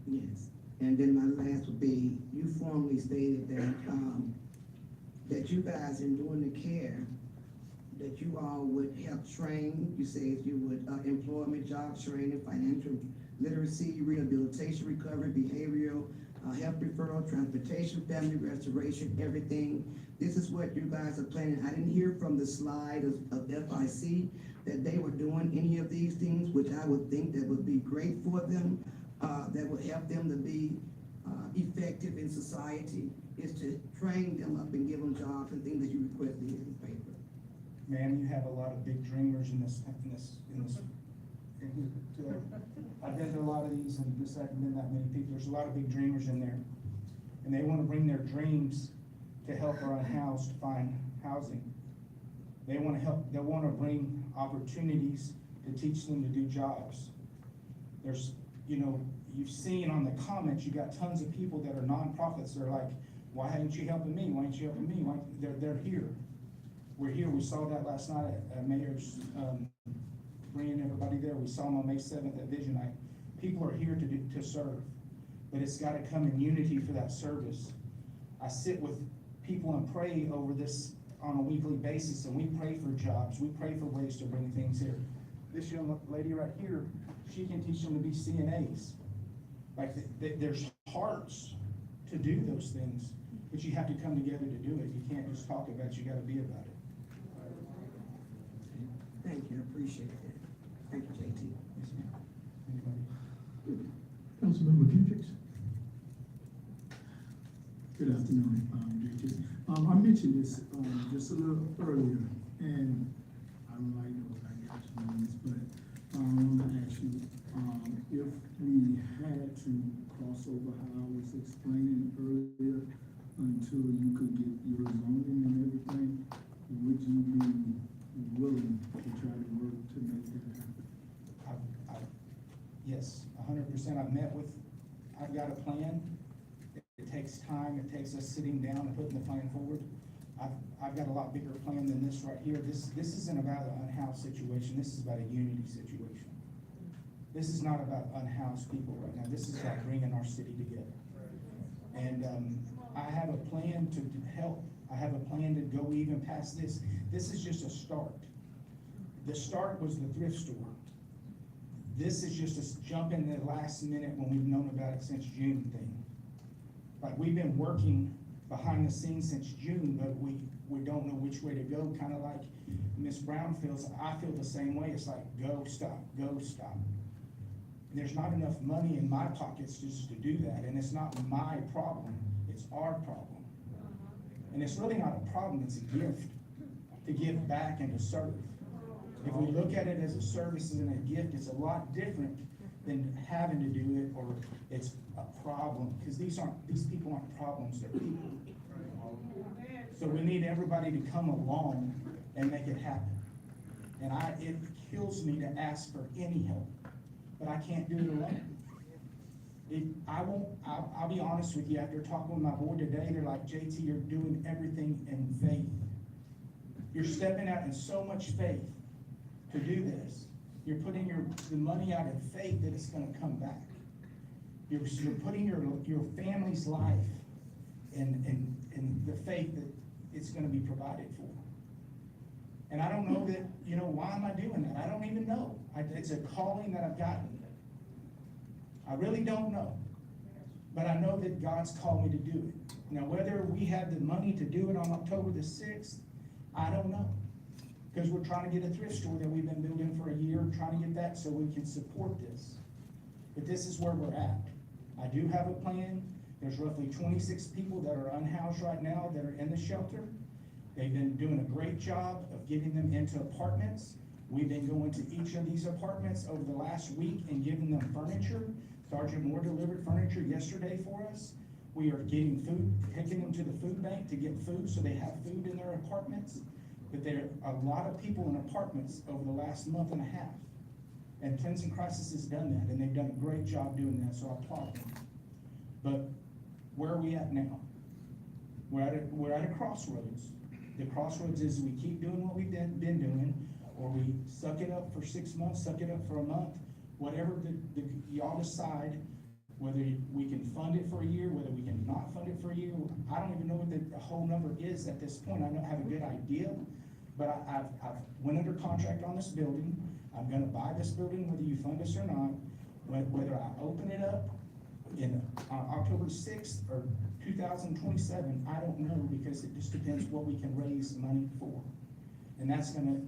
Yes. And then my last would be, you formally stated that that you guys in doing the care, that you all would help train, you said you would employment, job training, financial literacy, rehabilitation, recovery, behavioral, health referral, transportation, family restoration, everything. This is what you guys are planning. I didn't hear from the slide of FIC that they were doing any of these things, which I would think that would be great for them, that would help them to be effective in society, is to train them up and give them jobs and things that you requested in this paper. Ma'am, you have a lot of big dreamers in this. I've been to a lot of these, and this hasn't been that many people. There's a lot of big dreamers in there, and they want to bring their dreams to help our unhoused find housing. They want to help. They want to bring opportunities to teach them to do jobs. There's, you've seen on the comments, you got tons of people that are nonprofits, they're like, why haven't you helping me? Why ain't you helping me? They're here. We're here. We saw that last night at Mayor's, bringing everybody there. We saw them on May 7th at Vision Night. People are here to serve, but it's gotta come in unity for that service. I sit with people and pray over this on a weekly basis, and we pray for jobs. We pray for ways to bring things here. This young lady right here, she can teach them to be CNAs. Like, there's hearts to do those things, but you have to come together to do it. You can't just talk about it, you gotta be about it. Thank you, I appreciate it. Thank you, JT. Yes, ma'am. Anybody? Councilmember Kendricks? Good afternoon, JT. I mentioned this, just a little earlier, and I don't like those acronyms, but I want to ask you, if we had to cross over how I was explaining earlier until you could get your zoning and everything, would you be willing to try to work to make that happen? Yes, 100%. I've got a plan. It takes time. It takes us sitting down and putting the plan forward. I've got a lot bigger plan than this right here. This isn't about an unhoused situation. This is about a unity situation. This is not about unhoused people right now. This is about bringing our city together. And I have a plan to help. I have a plan to go even past this. This is just a start. The start was the thrift store. This is just a jump in the last minute when we've known about it since June thing. Like, we've been working behind the scenes since June, but we don't know which way to go, kind of like Ms. Brown feels. I feel the same way. It's like, go, stop, go, stop. And there's not enough money in my pockets just to do that, and it's not my problem, it's our problem. And it's really not a problem, it's a gift, to give back and to serve. If we look at it as a service and a gift, it's a lot different than having to do it, or it's a problem, because these people aren't problems, they're people. So we need everybody to come along and make it happen. And it kills me to ask for any help, but I can't do it alone. I'll be honest with you, after talking with my board today, they're like, JT, you're doing everything in faith. You're stepping out in so much faith to do this. You're putting the money out in faith that it's gonna come back. You're putting your family's life in the faith that it's gonna be provided for. And I don't know that, why am I doing that? I don't even know. It's a calling that I've gotten. I really don't know. But I know that God's called me to do it. Now, whether we have the money to do it on October the 6th, I don't know. Because we're trying to get a thrift store that we've been building for a year, trying to get that so we can support this. But this is where we're at. I do have a plan. There's roughly 26 people that are unhoused right now that are in the shelter. They've been doing a great job of getting them into apartments. We've been going to each of these apartments over the last week and giving them furniture. Sergeant Moore delivered furniture yesterday for us. We are getting food, taking them to the food bank to get food so they have food in their apartments. But there are a lot of people in apartments over the last month and a half. And Friends in Crisis has done that, and they've done a great job doing that, so I applaud them. But where are we at now? We're at a crossroads. The crossroads is we keep doing what we've been doing, or we suck it up for 6 months, suck it up for a month, whatever y'all decide, whether we can fund it for a year, whether we can not fund it for a year. I don't even know what the whole number is at this point. I don't have a good idea, but I've went under contract on this building. I'm gonna buy this building whether you fund us or not. Whether I open it up on October 6th or 2027, I don't know, because it just depends what we can raise money for. And that's gonna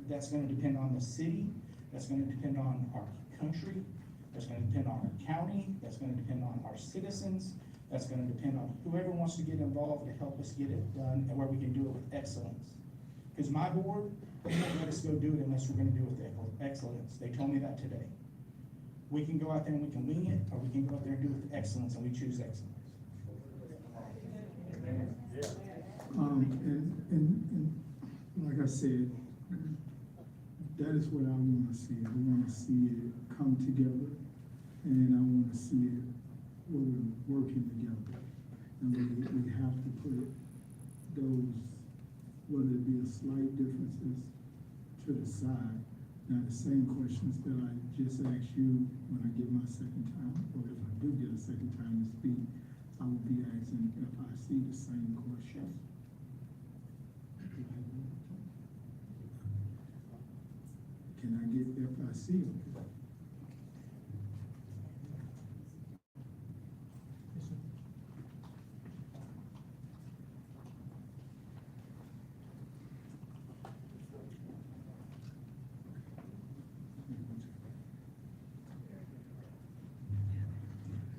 depend on the city, that's gonna depend on our country, that's gonna depend on our county, that's gonna depend on our citizens, that's gonna depend on whoever wants to get involved to help us get it done and where we can do it with excellence. Because my board, they won't let us go do it unless we're gonna do it with excellence. They told me that today. We can go out there and we can wing it, or we can go out there and do it with excellence, and we choose excellence. And like I said, that is what I wanna see. I wanna see it come together, and I wanna see it where we're working together. And we have to put those, whether it be a slight differences, to the side. Now, the same questions that I just asked you when I get my second time, or if I do get a second time to speak, I will be asking FIC the same questions. Can I get FIC?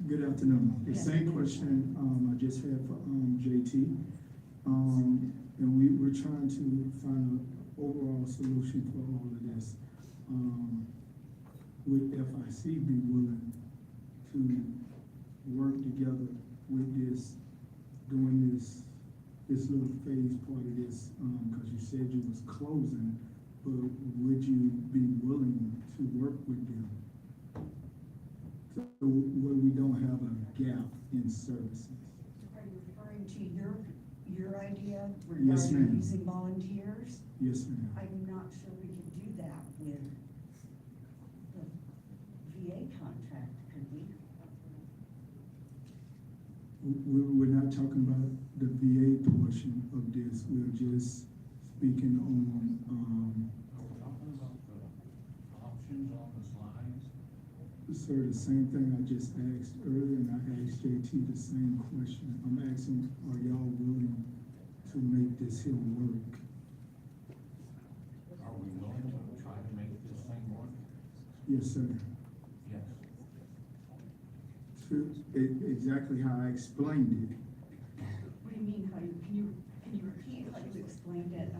Good afternoon. The same question I just had for JT. And we're trying to find an overall solution for all of this. Would FIC be willing to work together with this, doing this little phase part of this? Because you said you was closing, but would you be willing to work with them? So where we don't have a gap in services. Are you referring to your idea Yes, regarding ma'am. using volunteers? Yes, ma'am. I'm not sure we could do that with the VA contract, could we? We're not talking about the VA portion of this. We're just speaking on, Options on the slides. sir, the same thing I just asked earlier, and I asked JT the same question. I'm asking, are y'all willing to make this here work? Are we willing to try to make this thing work? Yes, sir. Yes. Exactly how I explained it. What do you mean, can you repeat how you explained it?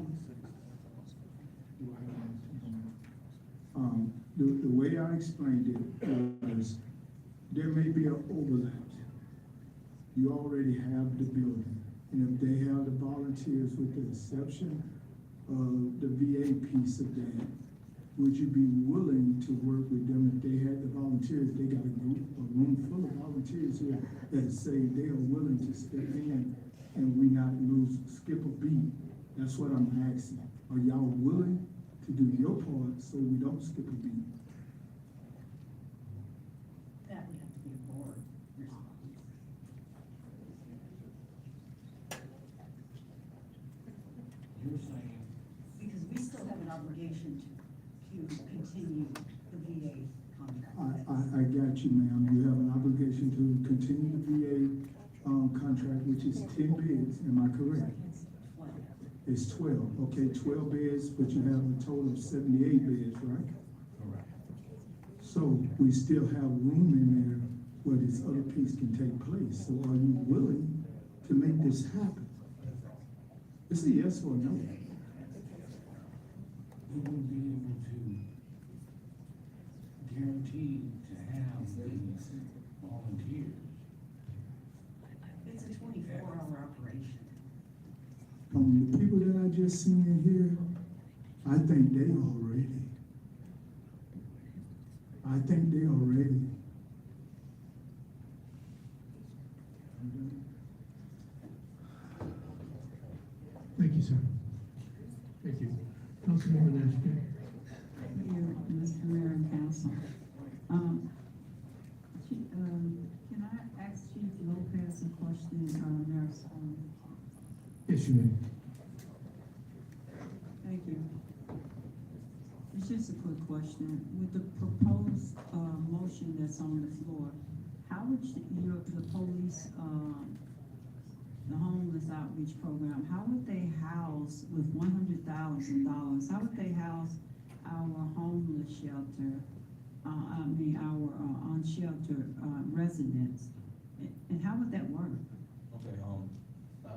The way I explained it was, there may be an overlap. You already have the building, and if they have the volunteers, with the exception of the VA piece of that, would you be willing to work with them if they had the volunteers? They got a room full of volunteers here that say they are willing to step in and we not skip a beat. That's what I'm asking. Are y'all willing to do your part so we don't skip a beat? That would have to be a board response. You're saying. Because we still have an obligation to continue the VA contract. I got you, ma'am. You have an obligation to continue the VA contract, which is 10 beds. Am I correct? It's 12. Okay, 12 beds, but you have a total of 78 beds, right? Correct. So we still have room in there where this other piece can take place. So are you willing to make this happen? It's a yes or no. We wouldn't be able to guarantee to have these volunteers. It's a 24-hour operation. The people that I just seen in here, I think they are ready. I think they are ready. Thank you, sir. Thank you. Councilmember Nashville. Mr. Mayor and Council. Can I ask Chief Lopez a question, Nurse? Yes, you may. Thank you. It's just a quick question. With the proposed, motion that's on the floor, how would the police, the homeless outreach program, how would they house with $100,000? How would they house our homeless shelter? Our unsheltered residents, and how would that work? Okay,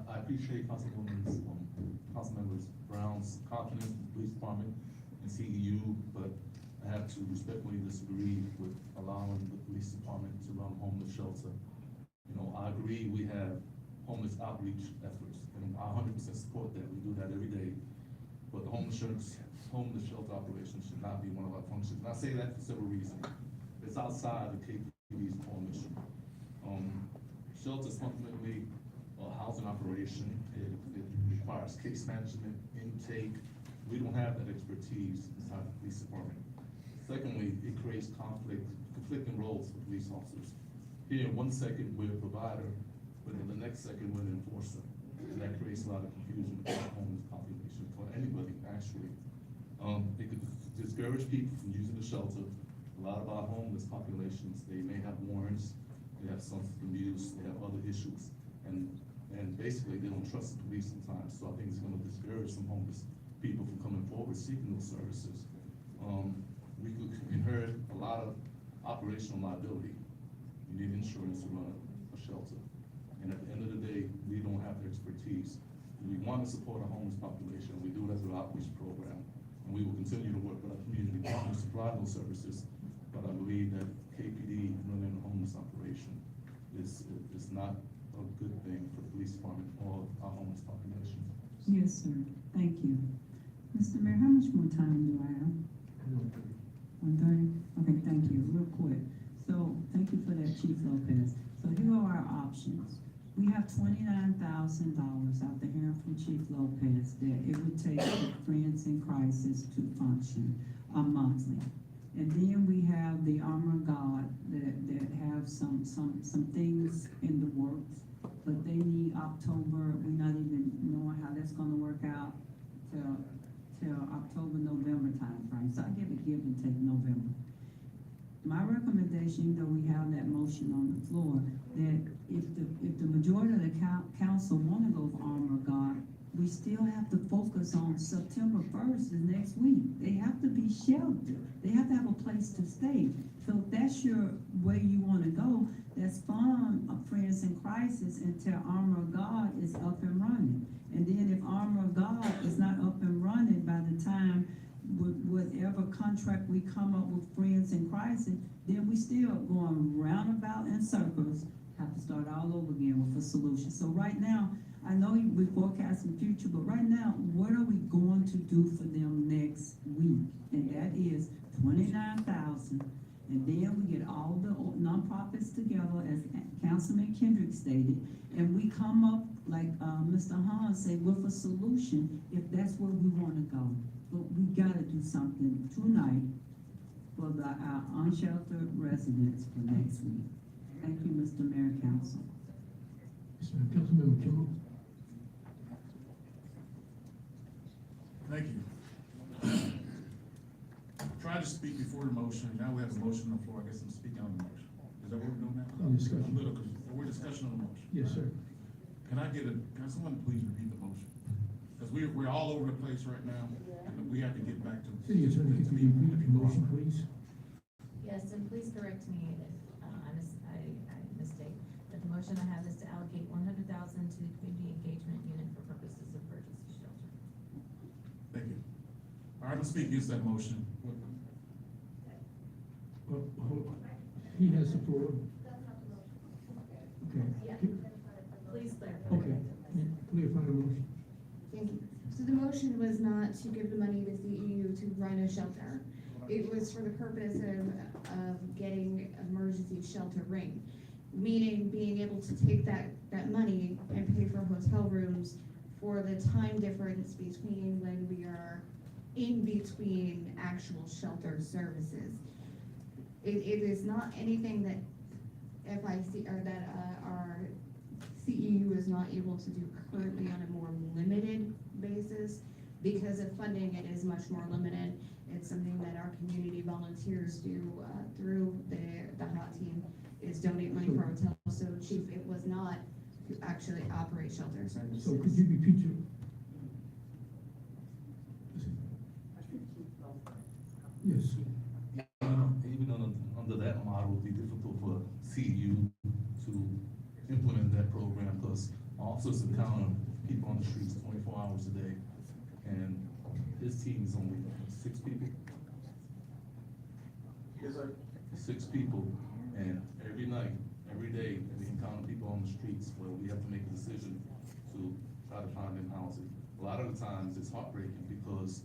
I appreciate Councilmembers Brown's confidence in the police department and CEU, but I have to respectfully disagree with allowing the police department to run a homeless shelter. You know, I agree we have homeless outreach efforts, and I 100% support that. We do that every day. but the homeless shelter operation should not be one of our functions. And I say that for several reasons. It's outside of KPD's core mission. Shelter is fundamentally a housing operation. It requires case management, intake. We don't have that expertise inside the police department. Secondly, it creates conflicting roles for police officers. Here, in 1 second, we're a provider, but in the next second, we're an enforcer. And that creates a lot of confusion with the homeless population, for anybody, actually. It could discourage people from using the shelter. A lot of our homeless populations, they may have warrants, they have substance abuse, they have other issues, and basically they don't trust the police sometimes. So I think it's going to discourage some homeless people from coming forward seeking those services. We could inherit a lot of operational liability. You need insurance to run a shelter, and at the end of the day, we don't have the expertise. We want to support our homeless population. We do it as an outreach program, and we will continue to work with our community partners to provide those services. But I believe that KPD running a homeless operation is not a good thing for the police department or our homeless population. Yes, sir. Thank you. Mr. Mayor, how much more time do I have? 1:30? Okay, thank you. Real quick. So, thank you for that, Chief Lopez. So here are our options. We have $29,000 out there here from Chief Lopez that it would take for Friends in Crisis to function monthly. And then we have the Armor of God that have some things in the works, but they need October. We're not even knowing how that's gonna work out till October, November timeframe. So I give and take November. My recommendation, though we have that motion on the floor, that if the majority of the council wanna go for Armor of God, we still have to focus on September 1st is next week. They have to be sheltered. They have to have a place to stay. So if that's your way you wanna go, that's fine, Friends in Crisis, until Armor of God is up and running. And then if Armor of God is not up and running by the time with whatever contract we come up with Friends in Crisis, then we still going roundabout in circles, have to start all over again with a solution. So right now, I know we're forecasting the future, but right now, what are we going to do for them next week? And that is $29,000. And then we get all the nonprofits together, as Councilman Kendrick stated, and we come up, like Mr. Hahn said, with a solution if that's where we want to go. But we gotta do something tonight for our unsheltered residents for next week. Thank you, Mr. Mayor, Council. Councilmember Kimball. Thank you. Tried to speak before the motion, now we have a motion on the floor, I guess I'm speaking on the motion. Is that what we're doing now? Discussion. I'm a little confused. We're discussing on the motion. Yes, sir. Can someone please repeat the motion? Because we're all over the place right now, and we have to get back to. City Attorney, could you repeat your motion, please? Yes, and please correct me if I mistake, but the motion I have is to allocate $100,000 to the community engagement unit for purposes of purchase of shelter. Thank you. All right, I'm gonna speak against that motion. He has the floor. Okay. Yeah, please clarify. Okay, clarify the motion. Thank you. So the motion was not to give the money to CEU to run a shelter. It was for the purpose of getting emergency sheltering, meaning being able to take that money and pay for hotel rooms for the time difference between when we are in between actual shelter services. It is not anything that FIC or that our CEU is not able to do currently on a more limited basis. Because of funding, it is much more limited. It's something that our community volunteers do through the HOT team, is donate money for hotels. So Chief, it was not to actually operate shelter services. So could you repeat your? Yes. Even under that model, it would be difficult for CEU to implement that program because officers encounter people on the streets 24 hours a day, and his team is only 6 people. Yes, sir. 6 people, and every night, every day, we encounter people on the streets where we have to make a decision to try to find them housing. a lot of the times it's heartbreaking because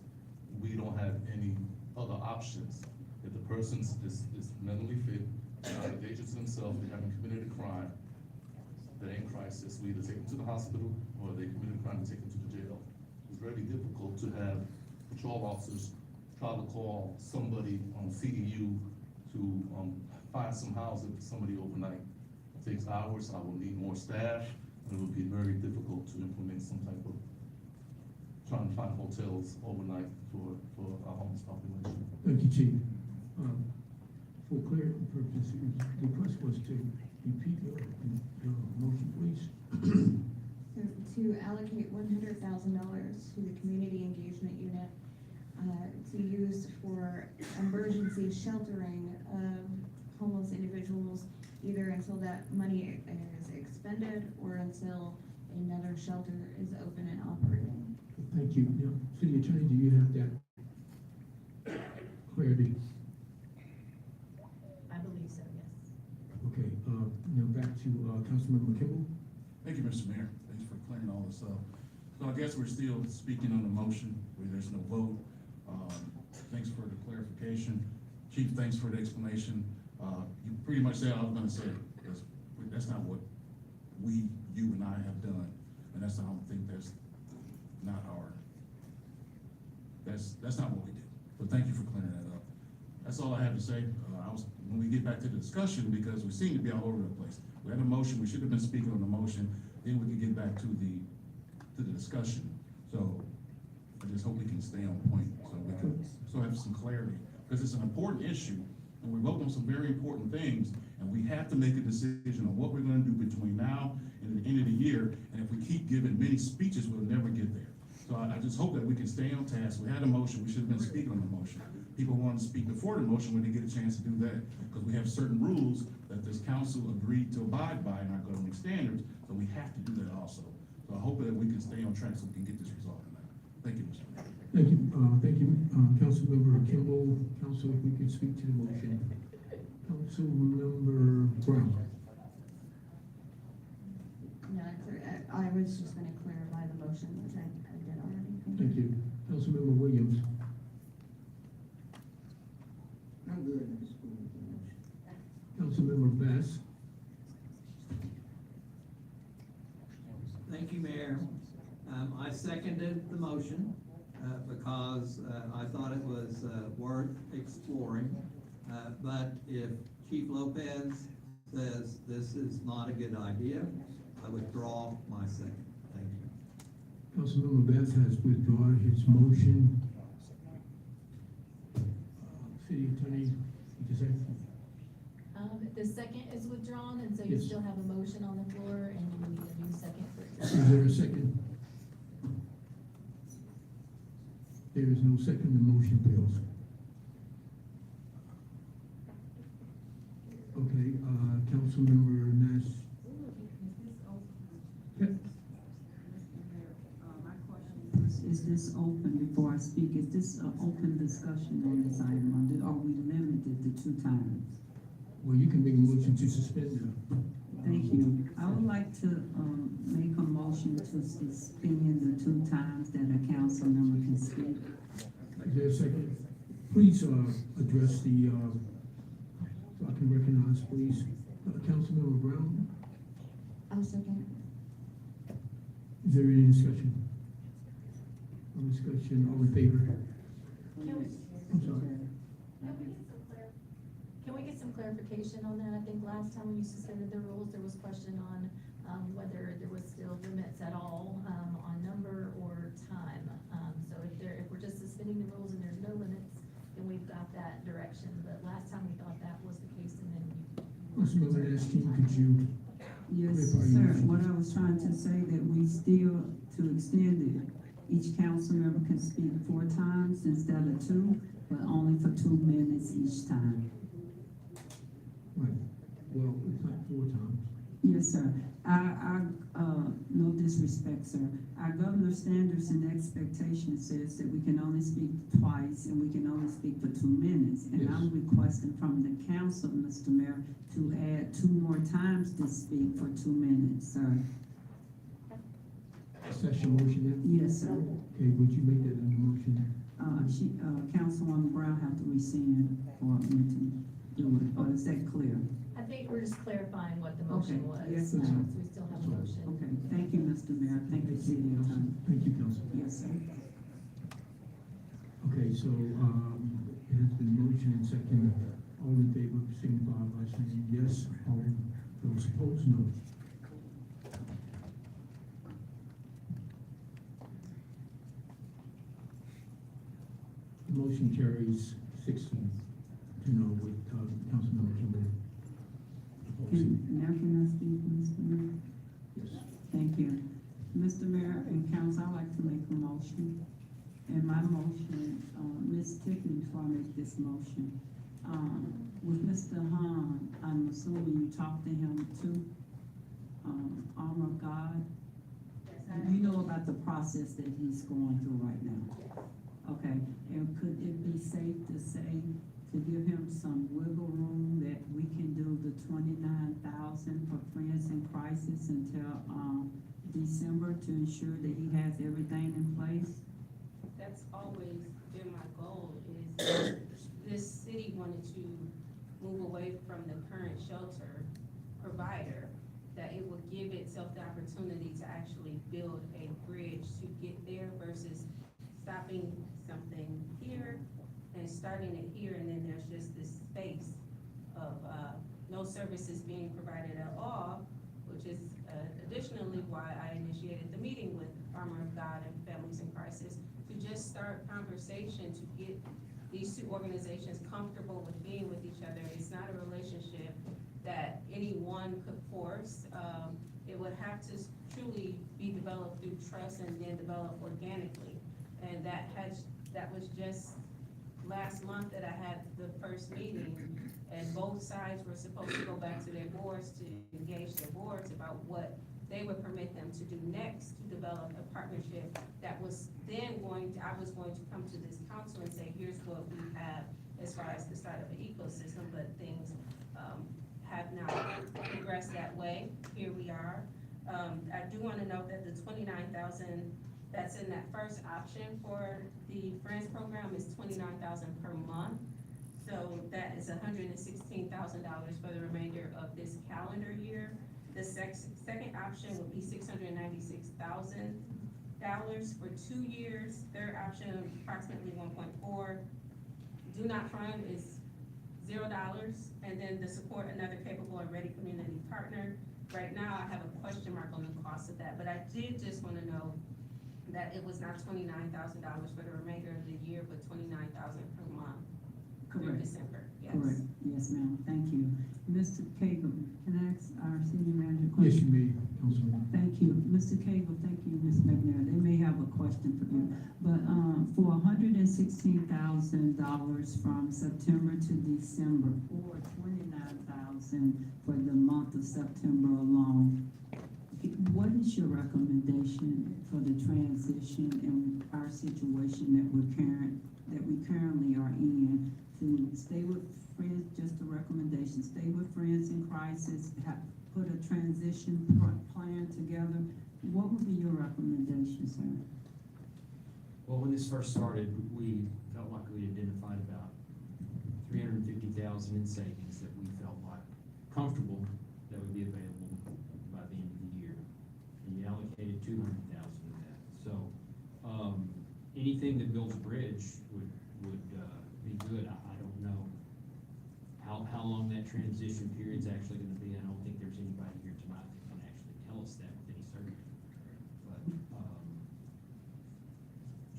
we don't have any other options. If the person is mentally fit, not a danger to themselves, they haven't committed a crime, they're in crisis, we either take them to the hospital or they committed a crime and take them to the jail. It's very difficult to have patrol officers try to call somebody on CEU to find some housing for somebody overnight. It takes hours, I will need more staff, and it would be very difficult to implement some type of trying to find hotels overnight for our homeless population. Thank you, Chief. For clarity purposes, the request was to repeat your motion, please. So to allocate $100,000 to the community engagement unit, to use for emergency sheltering of homeless individuals, either until that money is expended or until another shelter is open and operating. Thank you. Now, City Attorney, do you have that clarity? I believe so, yes. Okay, now back to Councilmember Kimball. Thank you, Mr. Mayor. Thanks for clearing all this up. So I guess we're still speaking on the motion where there's no vote. Thanks for the clarification. Chief, thanks for the explanation. You pretty much said I was gonna say. That's not what you and I have done. And I don't think that's not our, that's not what we did. But thank you for clearing that up. That's all I have to say. When we get back to the discussion, because we seem to be all over the place. We had a motion, we should have been speaking on the motion, then we can get back to the discussion. So I just hope we can stay on point so we can have some clarity, because it's an important issue and we're voting on some very important things, and we have to make a decision on what we're gonna do between now and the end of the year. And if we keep giving many speeches, we'll never get there. So I just hope that we can stay on task. We had a motion, we should have been speaking on the motion. People wanted to speak before the motion when they get a chance to do that, because we have certain rules that this council agreed to abide by in our governing standards, so we have to do that also. So I hope that we can stay on track so we can get this resolved tonight. Thank you, Mr. Mayor. Thank you, Councilmember Kimball. Council, if we could speak to the motion. Councilmember Brown. No, I was just gonna clarify the motion, which I did already. Thank you. Councilmember Williams. I'm good at this school with the motion. Councilmember Bass. Thank you, Mayor. I seconded the motion because I thought it was worth exploring. But if Chief Lopez says this is not a good idea, I withdraw my second. Thank you. Councilmember Bass has withdrawn his motion. City Attorney, you just say? The second is withdrawn, and so you Yes. still have a motion on the floor, and you need a new second for it. Is there a second? There is no second, the motion fails. Okay, Councilmember Nash. Is this open, before I speak, is this an open discussion on this item, or are we limited to 2 times? Well, you can make a motion to suspend it. Thank you. I would like to, make a motion to suspend the 2 times that a council member can speak. Is there a second? Please, address the, so I can recognize, please, Councilmember Brown. I'll second. Is there any discussion? No discussion, all in favor? I'm sorry. Can we get some clarification on that? I think last time when you suspended the rules, there was question on, whether there was still limits at all, on number or time. So if we're just suspending the rules and there's no limits, then we've got that direction. But last time we thought that was the case, and then Councilmember Nash, could you? Yes, sir. What I was trying to say, that we still, to extend it, each council member can speak 4 times instead of 2, but only for 2 minutes each time. Right, well, it's like 4 times. Yes, sir. No disrespect, sir. Our governor's standards and expectation says that we can only speak twice and we can only speak for 2 minutes. And Yes. I'm requesting from the council, Mr. Mayor, to add 2 more times to speak for 2 minutes, sir. That's your motion then? Yes, sir. Okay, would you make that in the motion? Councilwoman Brown have to rescind for me to do it, or is that clear? I think we're just clarifying what the motion was. Yes, So ma'am. we still have a motion. Okay, thank you, Mr. Mayor, thank you, City Attorney. Thank you, Council. Yes, sir. Okay, so, it has been motion and second. All in favor, signify by saying yes. All those opposed, no. The motion carries 16 to no with, Councilmember Kimball opposing. Now can I speak, Mr. Mayor? Yes. Thank you. Mr. Mayor and Council, I'd like to make a motion. And my motion, Ms. Tiffany, before I make this motion, with Mr. Hahn, I'm assuming you talked to him too, Armor of God? You know about the process that he's going through right now? Okay, and could it be safe to say, to give him some wiggle room that we can do the 29,000 for Friends in Crisis until, December to ensure that he has everything in place? That's always been my goal, is this city wanted to move away from the current shelter provider, that it would give itself the opportunity to actually build a bridge to get there versus stopping something here and starting it here, and then there's just this space of no services being provided at all, which is additionally why I initiated the meeting with Armor of God and Families in Crisis, to just start conversation, to get these two organizations comfortable with being with each other. It's not a relationship that anyone could force. It would have to truly be developed through trust and then develop organically. And that was just last month that I had the first meeting, and both sides were supposed to go back to their boards to engage their boards about what they would permit them to do next to develop a partnership that was then I was going to come to this council and say, here's what we have as far as the start of an ecosystem, but things have not progressed that way. Here we are. I do want to note that the 29,000 that's in that first option for the Friends program is 29,000 per month. So that is $116,000 for the remainder of this calendar year. The second option would be $696,000 for 2 years. Third option, approximately 1.4. Do Not Fund is $0, and then the Support Another Capable and Ready Community Partner. Right now, I have a question mark on the cost of that, but I did just want to know that it was not $29,000 for the remainder of the year, but $29,000 per month through Correct. December. Yes. Correct, yes, ma'am, thank you. Mr. Cagle, can I ask our senior manager a Yes, question? you may, Councilman. Thank you, Mr. Cagle, thank you, Ms. McNair. They may have a question for you, but, for $116,000 from September to December, or $29,000 for the month of September alone, what is your recommendation for the transition in our situation that we currently are in, to stay with Friends, just a recommendation, stay with Friends in Crisis, put a transition plan together? What would be your recommendation, sir? Well, when this first started, we felt like we identified about $350,000 in savings that we felt like comfortable that would be available by the end of the year. And you allocated $200,000 of that. So, anything that builds a bridge would be good. I don't know how long that transition period's actually gonna be. I don't think there's anybody here tonight that can actually tell us that with any certainty. But,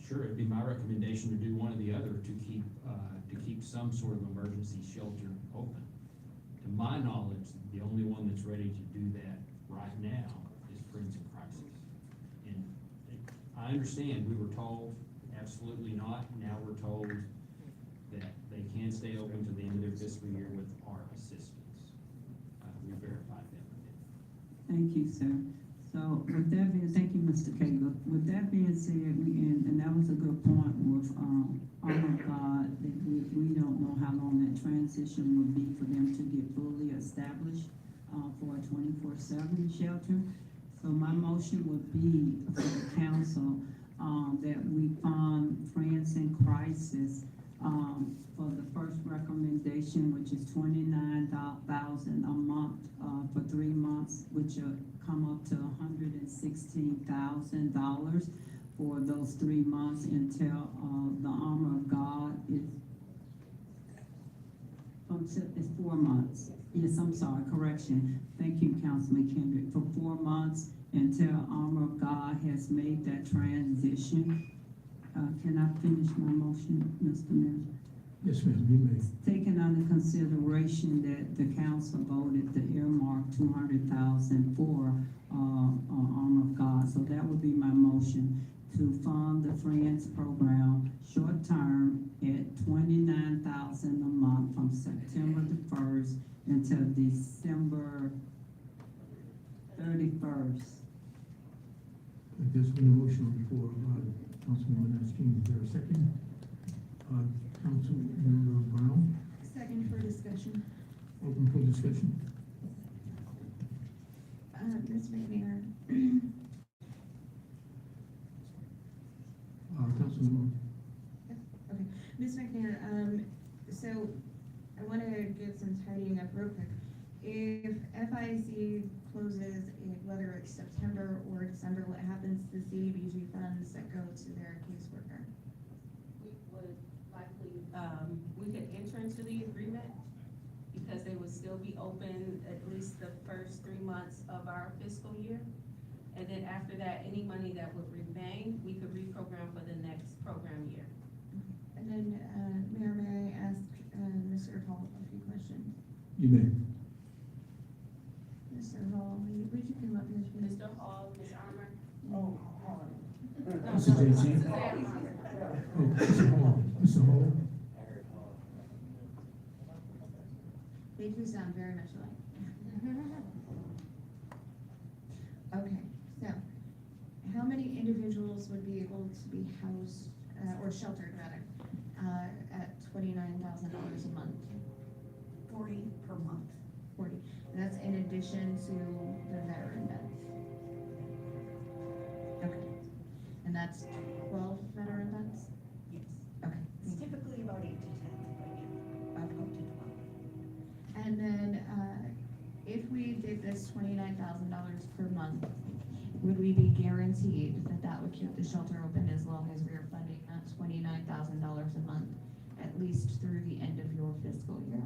sure, it'd be my recommendation to do one or the other, to keep some sort of emergency shelter open. To my knowledge, the only one that's ready to do that right now is Friends in Crisis. And I understand, we were told absolutely not. Now we're told that they can stay open to the end of their fiscal year with our assistance. We verified that with them. Thank you, sir. So with that being, thank you, Mr. Cagle. With that being said, and that was a good point with, oh my God, that we don't know how long that transition would be for them to get fully established, for a 24/7 shelter. So my motion would be for the council, that we fund Friends in Crisis, for the first recommendation, which is $29,000 a month, for 3 months, which will come up to $116,000 for those 3 months until, the armor of God is, it's 4 months. Yes, I'm sorry, correction. Thank you, Councilman Kendrick. For 4 months until armor of God has made that transition. Can I finish my motion, Mr. Mayor? Yes, ma'am, you may. Taking under consideration that the council voted to earmark 200,000 for, armor of God. So that would be my motion, to fund the Friends program short-term at $29,000 a month from September the 1st until December 31st. There's been a motion before, Councilman King, is there a second? Councilmember Brown, Second for discussion. open for discussion. Ms. McNair. Councilmember. Okay, Ms. McNair, so I want to get some tidying up real quick. If FIC closes, whether it's September or December, what happens to the CDBG funds that go to their caseworker? We would likely, we could enter into the agreement because they would still be open at least the first 3 months of our fiscal year. And then after that, any money that would remain, we could reprogram for the next program year. And then, Mayor, may I ask, Mr. Hall a few questions? You may. Mr. Hall, would you come up, Mr. Hall, Ms. Armour? Oh, Mr. JC? Oh, Mr. Hall, Mr. Hall. They do sound very much alike. Okay, so, how many individuals would be able to be housed, or sheltered rather, at $29,000 a month? 40 per month. 40, that's in addition to the veteran beds? Okay, and that's 12 veteran beds? Yes. Okay. It's typically about 8 to 10 right now, up to 12. And then, if we did this $29,000 per month, would we be guaranteed that that would keep the shelter open as long as we are funding that $29,000 a month, at least through the end of your fiscal year?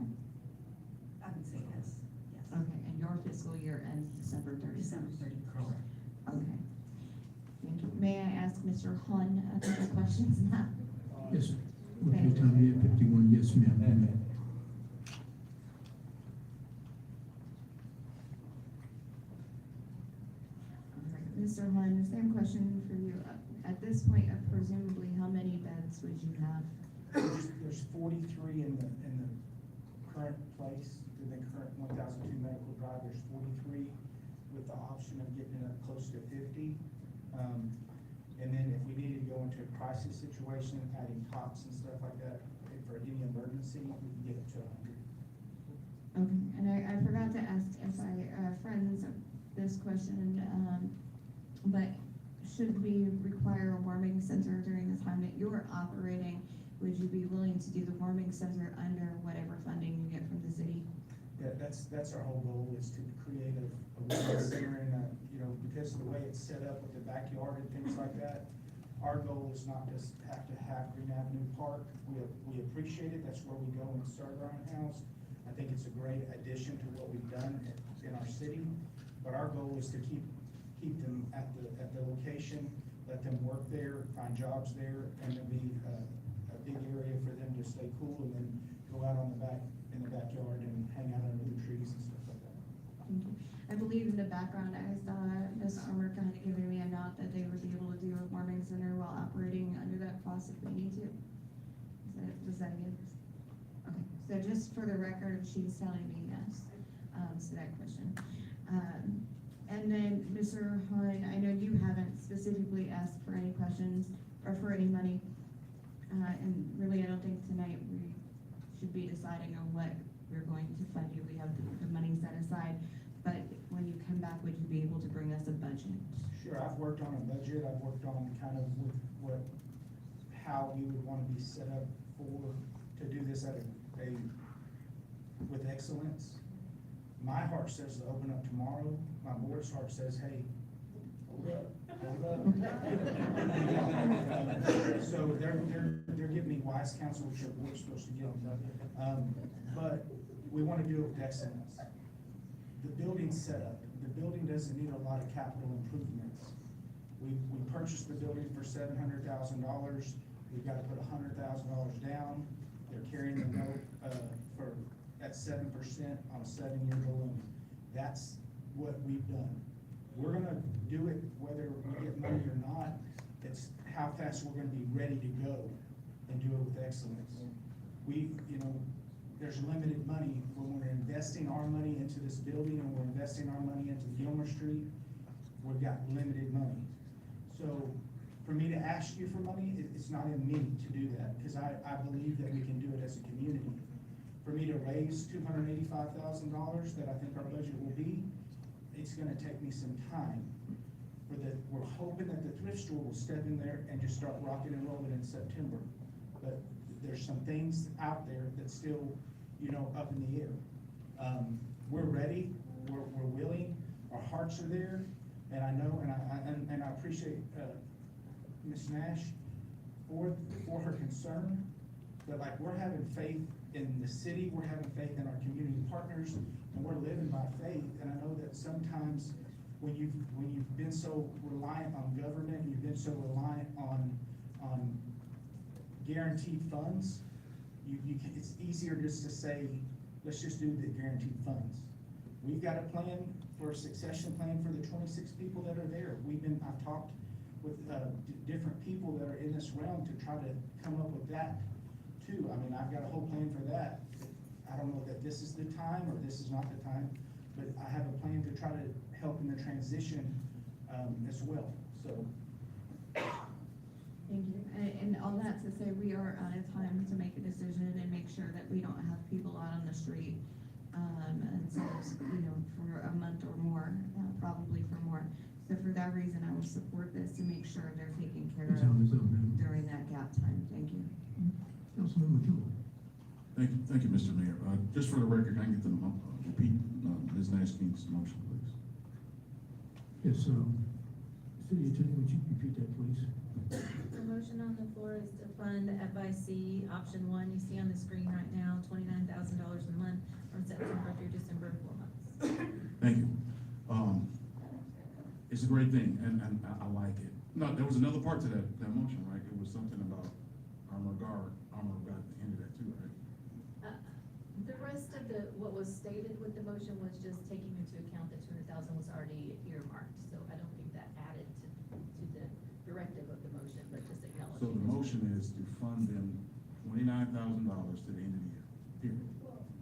I would say yes, yes. Okay, and your fiscal year ends December 31st? December 31st. Correct. Okay. Thank you. May I ask Mr. Hun a couple questions now? Yes, sir. What's your time here? 51, yes, ma'am. You may. Mr. Hun, the same question for you. At this point, presumably, how many beds would you have? There's 43 in the current place, in the current 1002 Medical Drive, there's 43 with the option of getting it up close to 50. And then if we needed to go into a crisis situation, adding cots and stuff like that, for any emergency, we can get it to 100. Okay, and I forgot to ask friends this question, but should we require a warming center during the time that you're operating? Would you be willing to do the warming center under whatever funding you get from the city? Yeah, that's our whole goal, is to create a wellness center, and, because of the way it's set up with the backyard and things like that, our goal is not to have Green Avenue Park. We appreciate it, that's where we go and start our own house. I think it's a great addition to what we've done in our city, but our goal is to keep them at the location, let them work there, find jobs there, and there'll be a big area for them to stay cool, and then go out in the backyard and hang out under the trees and stuff like that. Thank you. I believe in the background, I saw Ms. Armour kind of giving me a nod that they would be able to do a warming center while operating under that cost if we need to. Was that a yes? Okay, so just for the record, she's telling me yes, to that question. And then, Mr. Hun, I know you haven't specifically asked for any questions or for any money. And really, I don't think tonight we should be deciding on what we're going to fund you. We have the money set aside. but when you come back, would you be able to bring us a budget? Sure, I've worked on a budget, I've worked on kind of how we would want to be set up to do this at with excellence. My heart says to open up tomorrow, my board's heart says, hey, hold up. So they're giving me wise counsel, which we're supposed to give them. But we want to do it with excellence. The building's set up. The building doesn't need a lot of capital improvements. We purchased the building for $700,000. We've got to put $100,000 down. They're carrying the note at 7% on a 7-year balloon. That's what we've done. We're gonna do it whether we get money or not. It's how fast we're gonna be ready to go and do it with excellence. There's limited money when we're investing our money into this building and we're investing our money into Gilmer Street. We've got limited money. So for me to ask you for money, it's not in me to do that, because I believe that we can do it as a community. For me to raise $285,000 that I think our budget will be, it's gonna take me some time. We're hoping that the thrift store will step in there and just start rocking and rolling in September. But there's some things out there that's still, up in the air. We're ready, we're willing, our hearts are there, and I know, and I appreciate Ms. Nash for her concern, but like, we're having faith in the city, we're having faith in our community partners, and we're living by faith. And I know that sometimes when you've been so reliant on government, you've been so reliant on guaranteed funds, it's easier just to say, let's just do the guaranteed funds. We've got a plan for a succession plan for the 26 people that are there. I've talked with different people that are in this realm to try to come up with that too. I mean, I've got a whole plan for that. I don't know that this is the time or this is not the time, but I have a plan to try to help in the transition as well, so. Thank you. And all that to say, we are out of time to make a decision and make sure that we don't have people out on the street, until, for a month or more, probably for more. So for that reason, I will support this to make sure they're taken care Your time of is up, ma'am. during that gap time. Thank you. Councilmember Kimball. Thank you, Mr. Mayor. Just for the record, can I get the, repeat Ms. Nashkeen's motion, please? Yes, City Attorney, would you repeat that, please? The motion on the floor is to fund FIC option 1. You see on the screen right now, $29,000 a month from September through December, 4 months. Thank you. It's a great thing, and I like it. No, there was another part to that motion, right? It was something about armor guard at the end of that too, right? The rest of what was stated with the motion was just taking into account that 200,000 was already earmarked, so I don't think that added to the directive of the motion, but just acknowledging. So the motion is to fund them $29,000 to the end of the year, period.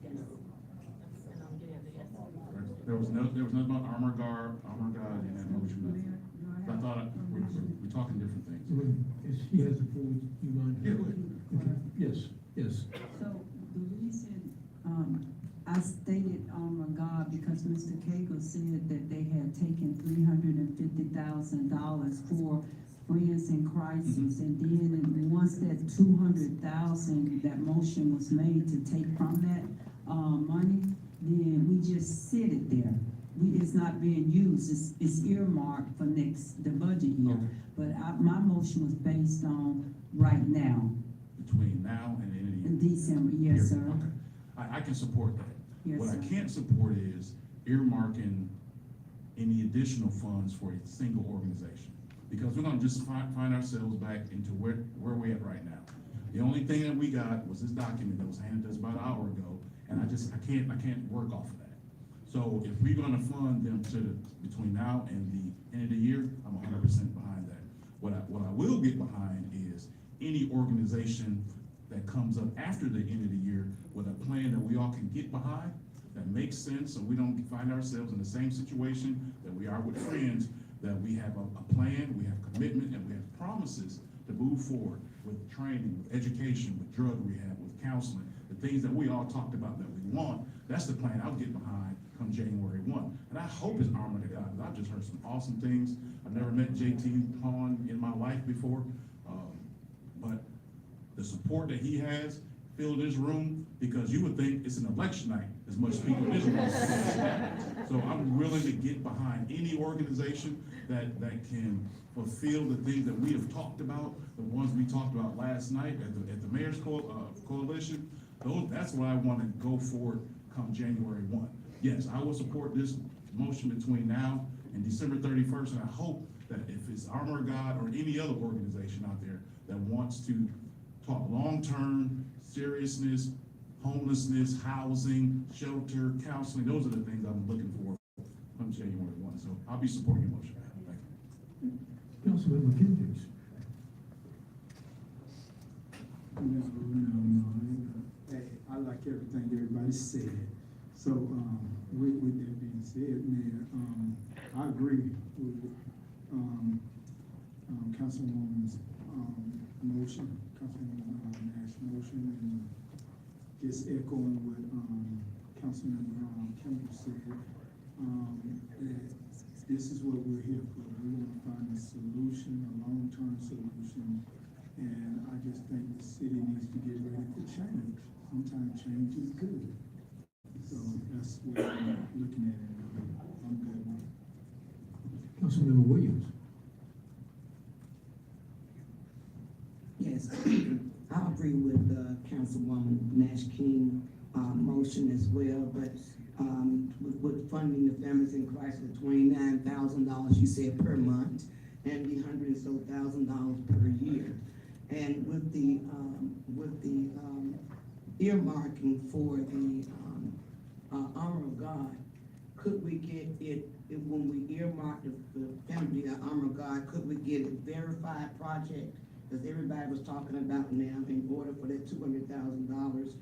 Yes. And I'm getting the yes. There was nothing about armor guard in that motion. I thought we're talking different things. If she has the floor, would you mind? Yeah, go ahead. Okay. Yes. So the reason, I stated, oh my God, because Mr. Cagle said that they had taken $350,000 for Friends in Crisis. And then once that 200,000, that motion was made to take from that, money, then we just sit it there. It's not being used, it's earmarked for the budget year. Okay. But my motion was based on right now. Between now and the end of the year. In December, yes, sir. Okay. I can support that. Yes, What sir. I can't support is earmarking any additional funds for a single organization. Because we're gonna just find ourselves back into where we're at right now. The only thing that we got was this document that was handed to us about an hour ago, and I can't work off of that. So if we're gonna fund them between now and the end of the year, I'm 100% behind that. What I will get behind is any organization that comes up after the end of the year with a plan that we all can get behind, that makes sense, so we don't find ourselves in the same situation that we are with Friends, that we have a plan, we have commitment, and we have promises to move forward with training, with education, with drug rehab, with counseling, the things that we all talked about that we want, that's the plan I'll get behind come January 1. And I hope it's armor to God. I've just heard some awesome things. I've never met JT Pawn in my life before, but the support that he has filled this room, because you would think it's an election night as much as people in this room. So I'm willing to get behind any organization that can fulfill the things that we have talked about, the ones we talked about last night at the mayor's coalition. That's what I want to go for come January 1. Yes, I will support this motion between now and December 31st, and I hope that if it's Armor of God or any other organization out there that wants to talk long-term seriousness, homelessness, housing, shelter, counseling, those are the things I'm looking for come January 1. So I'll be supporting your motion. Thank you. Councilmember Kendricks. I like everything everybody said. So, with that being said, Mayor, I agree with, Councilwoman's, motion, Councilwoman Nash's motion, and just echoing what, Councilmember, Kendrick said, that this is what we're here for. We want to find a solution, a long-term solution, and I just think the city needs to get ready for change. Sometimes change is good. So that's what I'm looking at, and I'm good with it. Councilmember Williams. Yes, I agree with Councilwoman Nash King motion as well, but with funding the families in crisis, $29,000 you said per month, and the $100,000 per year, and with the earmarking for the Armor of God, could we get it when we earmark the family Armor of God? Could we get a verified project? Because everybody was talking about now, in order for that $200,000,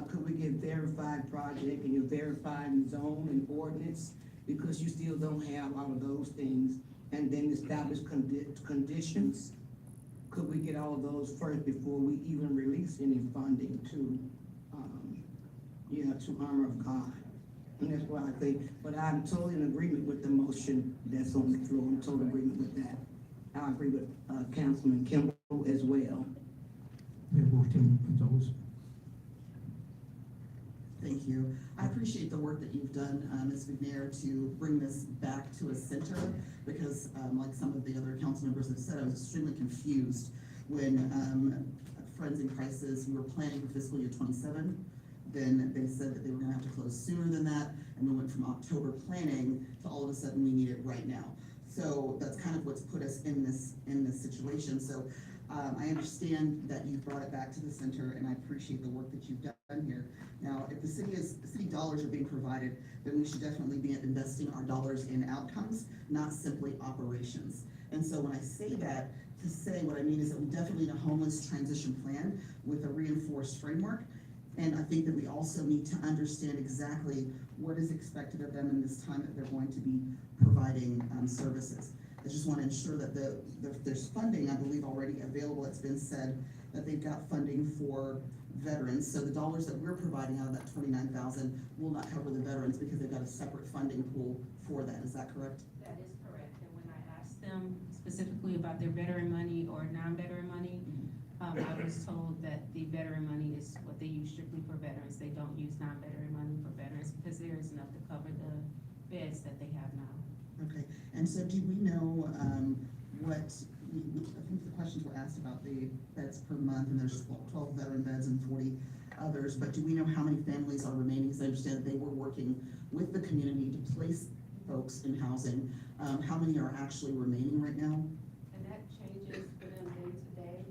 could we get verified project and your verified zone and ordinance? Because you still don't have all of those things, and then establish conditions. Could we get all of those first before we even release any funding to Armor of God? And that's why I think, but I'm totally in agreement with the motion that's on the floor. I'm totally in agreement with that. I agree with Councilman Kimball as well. Mayor Tim Gonzalez. Thank you. I appreciate the work that you've done, Ms. McNair, to bring this back to a center, because like some of the other council members have said, I was extremely confused when Friends in Crisis, we were planning for fiscal year 27. Then they said that they were gonna have to close sooner than that, and we went from October planning to all of a sudden we need it right now. So that's kind of what's put us in this situation. So I understand that you've brought it back to the center, and I appreciate the work that you've done here. Now, if the city dollars are being provided, then we should definitely be investing our dollars in outcomes, not simply operations. And so when I say that, to say what I mean is that we definitely need a homeless transition plan with a reinforced framework. And I think that we also need to understand exactly what is expected of them in this time that they're going to be providing services. I just want to ensure that there's funding, I believe, already available. It's been said that they've got funding for veterans. So the dollars that we're providing out of that $29,000 will not cover the veterans because they've got a separate funding pool for that. Is that correct? That is correct. And when I asked them specifically about their veteran money or non-veteran money, I was told that the veteran money is what they use strictly for veterans. They don't use non-veteran money for veterans because there is enough to cover the beds that they have now. Okay, and so do we know I think the questions were asked about the beds per month, and there's 12 veteran beds and 40 others, but do we know how many families are remaining? Because I understand that they were working with the community to place folks in housing. How many are actually remaining right now? And that changes for them day to day.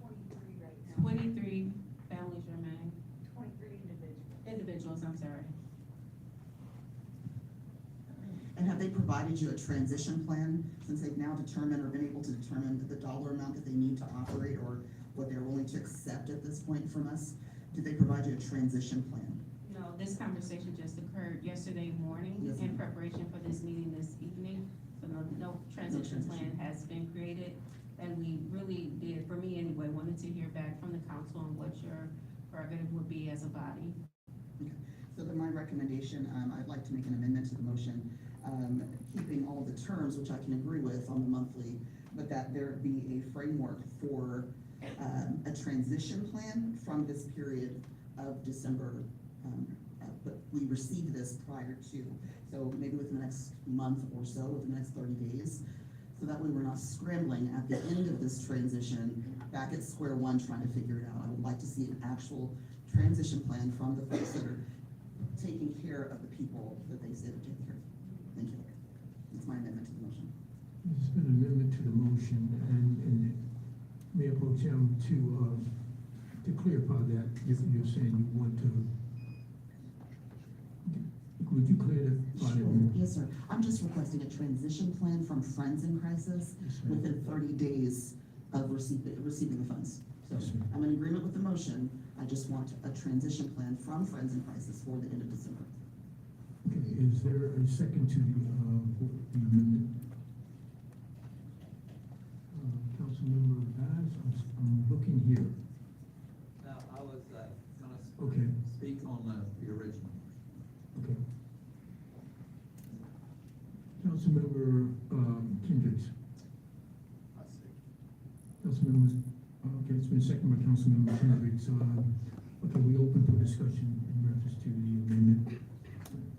23 right now. 23 families remain. 23 individuals, I'm sorry. And have they provided you a transition plan, since they've now determined or been able to determine the dollar amount that they need to operate or what they're willing to accept at this point from us? Did they provide you a transition plan? No, this conversation just occurred yesterday morning in preparation for this meeting this evening. So no transition plan has been created. And we really did, for me anyway, wanted to hear back from the council on what your prerogative would be as a body. Okay. So then my recommendation, I'd like to make an amendment to the motion, keeping all the terms, which I can agree with on the monthly, but that there be a framework for a transition plan from this period of December. But we received this prior to, so maybe within the next month or so, within the next 30 days. So that way we're not scrambling at the end of this transition, back at square one, trying to figure it out. I would like to see an actual transition plan from the folks that are taking care of the people that they say they're taking care of. Thank you. That's my amendment to the motion. There's been an amendment to the motion, and Mayor Pro Tem, to clarify that, you're saying you want to, would you clarify that? Yes, sir. I'm just requesting a transition plan from Friends in Crisis within 30 days of receiving the funds. So I'm in agreement with the motion. I just want a transition plan from Friends in Crisis for the end of December. Okay, is there a second to the amendment? Councilmember Bass, I'm looking here. Now, I was gonna Okay. speak on the original. Okay. Councilmember Kendricks. Councilmember, okay, it's been seconded by Councilmember Kendricks. Okay, we open for discussion in reference to the amendment. Is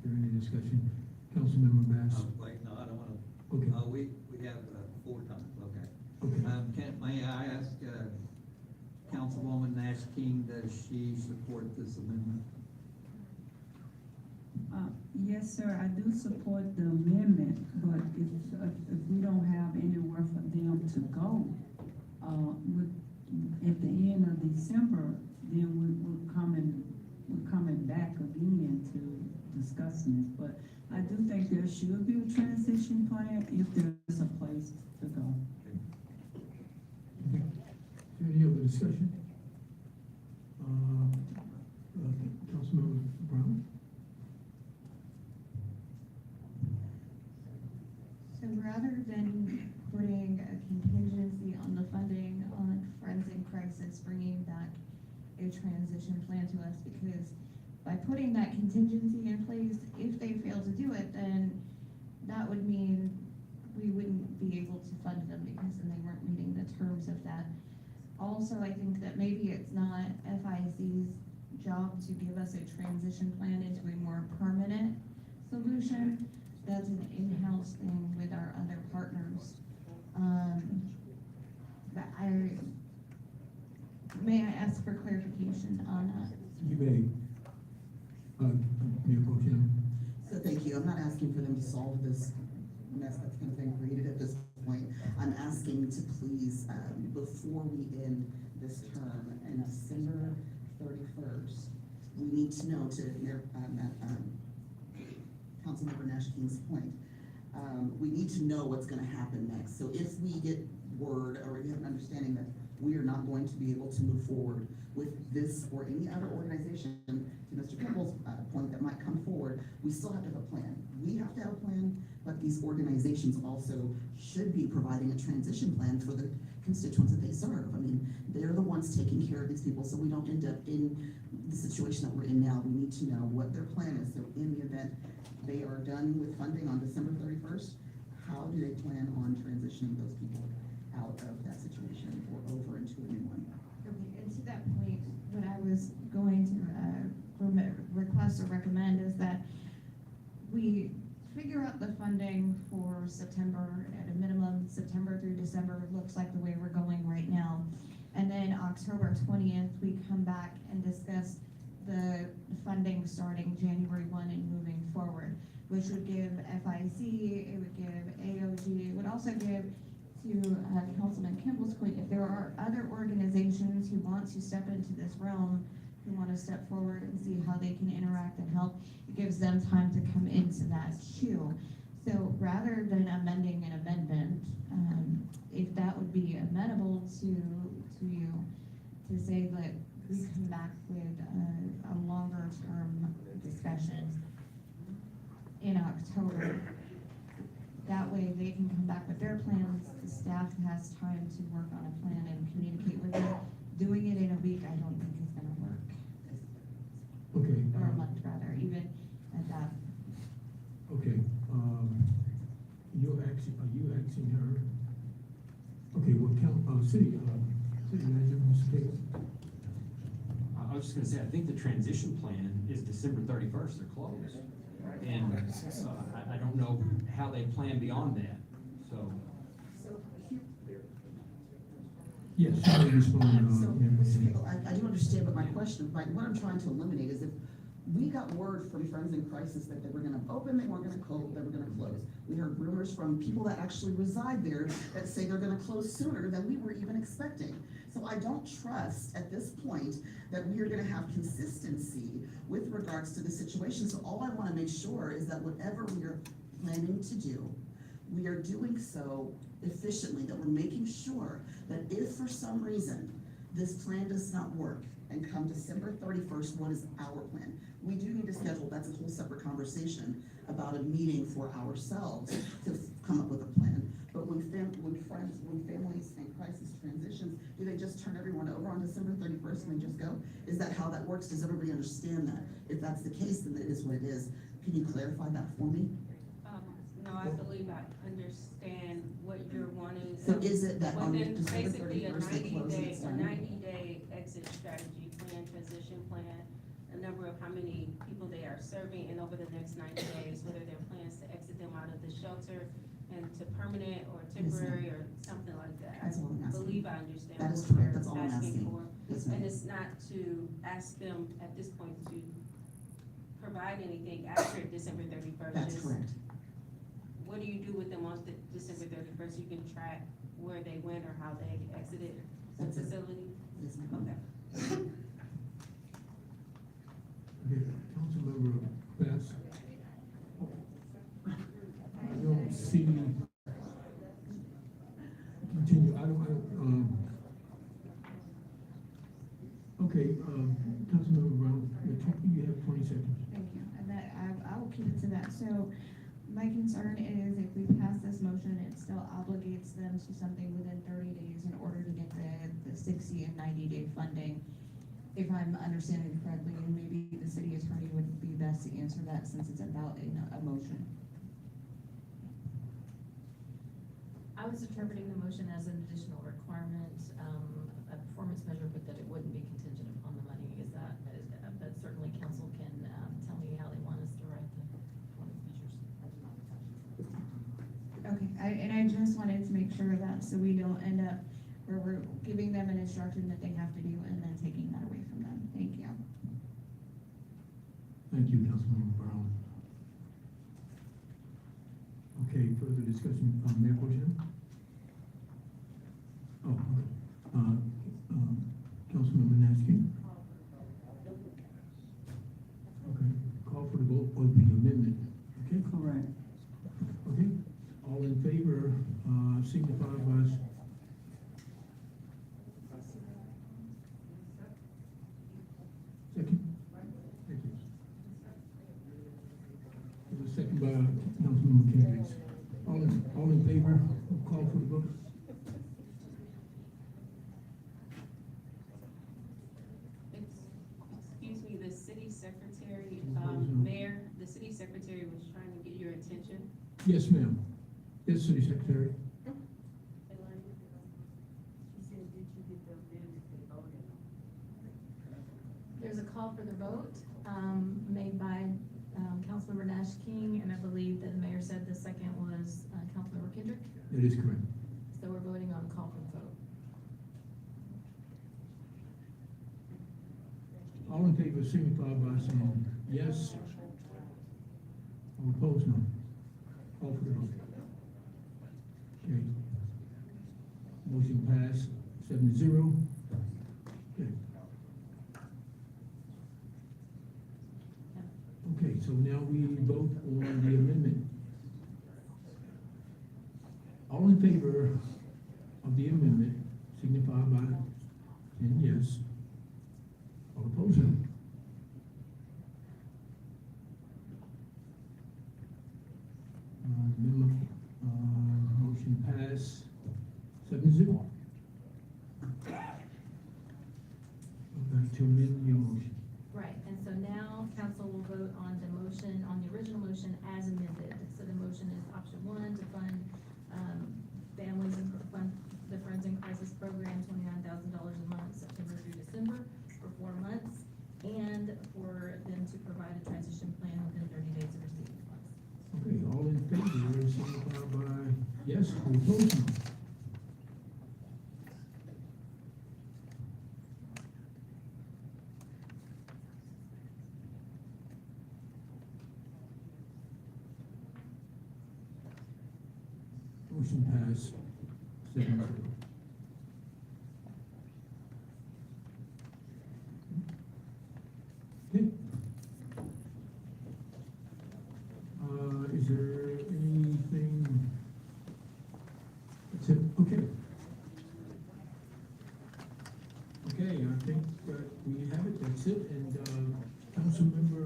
there any discussion? Councilmember Bass? Wait, no, I don't wanna. Okay. We have 4 times, okay. Okay. May I ask, Councilwoman Nash King, does she support this amendment? Yes, sir, I do support the amendment, but if we don't have anywhere for them to go, at the end of December, then we're coming back again to discussing it. But I do think there should be a transition plan if there's a place to go. Is there any other discussion? Councilmember Brown? So rather than putting a contingency on the funding on Friends in Crisis, bringing back a transition plan to us, because by putting that contingency in place, if they fail to do it, then that would mean we wouldn't be able to fund them because then they weren't meeting the terms of that. Also, I think that maybe it's not FIC's job to give us a transition plan into a more permanent solution. That's an in-house thing with our other partners. But may I ask for clarification on that? You may. Mayor Pro Tem? So thank you. I'm not asking for them to solve this mess that's kind of been created at this point. I'm asking to please, before we end this term in December 31st, we need to know, to Councilmember Nash King's point, we need to know what's going to happen next. So if we get word or we have an understanding that we are not going to be able to move forward with this or any other organization, to Mr. Campbell's point that might come forward, we still have to have a plan. We have to have a plan, but these organizations also should be providing a transition plan for the constituents that they serve. I mean, they're the ones taking care of these people, so we don't end up in the situation that we're in now. We need to know what their plan is. So in the event they are done with funding on December 31st, how do they plan on transitioning those people out of that situation or over into a new one? Okay, and to that point, what I was going to request or recommend is that we figure out the funding for September at a minimum. September through December looks like the way we're going right now. And then October 20th, we come back and discuss the funding starting January 1 and moving forward, which would give FIC, it would give AOG, it would also give, to Councilman Kimball's point, if there are other organizations who want to step into this realm, who want to step forward and see how they can interact and help, it gives them time to come into that queue. So rather than amending an amendment, if that would be amenable to you, to say that we come back with a longer term discussion in October. That way they can come back with their plans, the staff has time to work on a plan and communicate with them. Doing it in a week, I don't think is gonna work. Okay. or a month rather, even at that. Okay, are you asking her? Okay, well, city manager, Mr. Cagle? I was just gonna say, I think the transition plan is December 31st, they're closed. And I don't know how they plan beyond that, so. Yes, you may respond, So, yeah. Mr. Cagle, I do understand, but my question, what I'm trying to eliminate is if we got word from Friends in Crisis that they were gonna open, they weren't gonna close, they were gonna close. We heard rumors from people that actually reside there that say they're gonna close sooner than we were even expecting. So I don't trust at this point that we are gonna have consistency with regards to the situation. So all I wanna make sure is that whatever we are planning to do, we are doing so efficiently, that we're making sure that if for some reason this plan does not work, and come December 31st, what is our plan? We do need to schedule, that's a whole separate conversation about a meeting for ourselves to come up with a plan. But when families in crisis transitions, do they just turn everyone over on December 31st and they just go? Is that how that works? Does everybody understand that? If that's the case, then it is what it is. Can you clarify that for me? No, I believe I understand what you're wanting. So is it that on Within December basically a 31st they close and it's done? 90-day exit strategy plan, transition plan, a number of how many people they are serving, and over the next 90 days, what are their plans to exit them out of the shelter and to permanent or temporary or something like that. That's all I'm I asking. believe I understand That is what correct. you're That's all I'm asking asking. for. Yes, ma'am. And it's not to ask them at this point to provide anything after December 31st. That's Just correct. what do you do with them on December 31st? You can track where they went or how they exited the That's it. facility? Yes, ma'am. Okay. Okay, Councilmember Bass. I don't see, continue, okay, Councilmember Brown, you have 20 seconds. Thank you, and that, I will keep it to that. So my concern is if we pass this motion, it still obligates them to something within 30 days in order to get the 60 and 90-day funding. If I'm understanding it correctly, and maybe the city attorney would be best to answer that since it's about a motion. I was interpreting the motion as an additional requirement, a performance measure, but that it wouldn't be contingent upon the money. Is that, but certainly council can, tell me how they want us to write the performance measures. Okay, and I just wanted to make sure that, so we don't end up where we're giving them an instruction that they have to do and then taking that away from them. Thank you. Thank you, Councilmember Brown. Okay, further discussion, Mayor Pro Tem? Oh, okay. Councilmember Nasky? Okay, call for the vote on the amendment, okay? Correct. Okay, all in favor, signify by. Second? Thank you. It was second by Councilmember Kendricks. All in favor, call for the vote. Excuse me, the city secretary, Mayor, the city secretary was trying to get your attention. Yes, ma'am. Yes, City Secretary. There's a call for the vote, made by, Councilmember Nash King, and I believe that the mayor said the second was, Councilmember Kendrick. That is correct. So we're voting on a call for the vote. All in favor, signify by saying yes. All opposed, no. Call for the vote. Okay. Motion passed, 7-0. Okay. Okay, so now we vote on the amendment. All in favor of the amendment, signify by saying yes. All opposed, no. Amendment, motion passed, 7-0. Okay, to amend your motion. Right, and so now Yes, we vote now. Motion passed, 7-0. Okay. Is there anything? That's it, okay. Okay, I think that we have it, that's it, and, Councilmember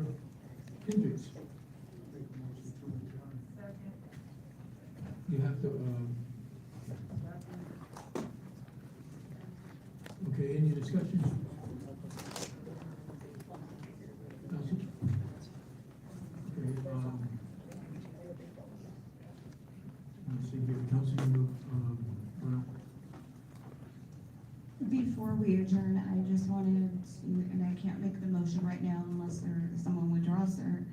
Hendricks. You have to, okay, any discussions? Council? Okay, let's see here, Councilmember, Brown. Before we adjourn, I just wanted to, and I can't make the motion right now unless someone withdraws their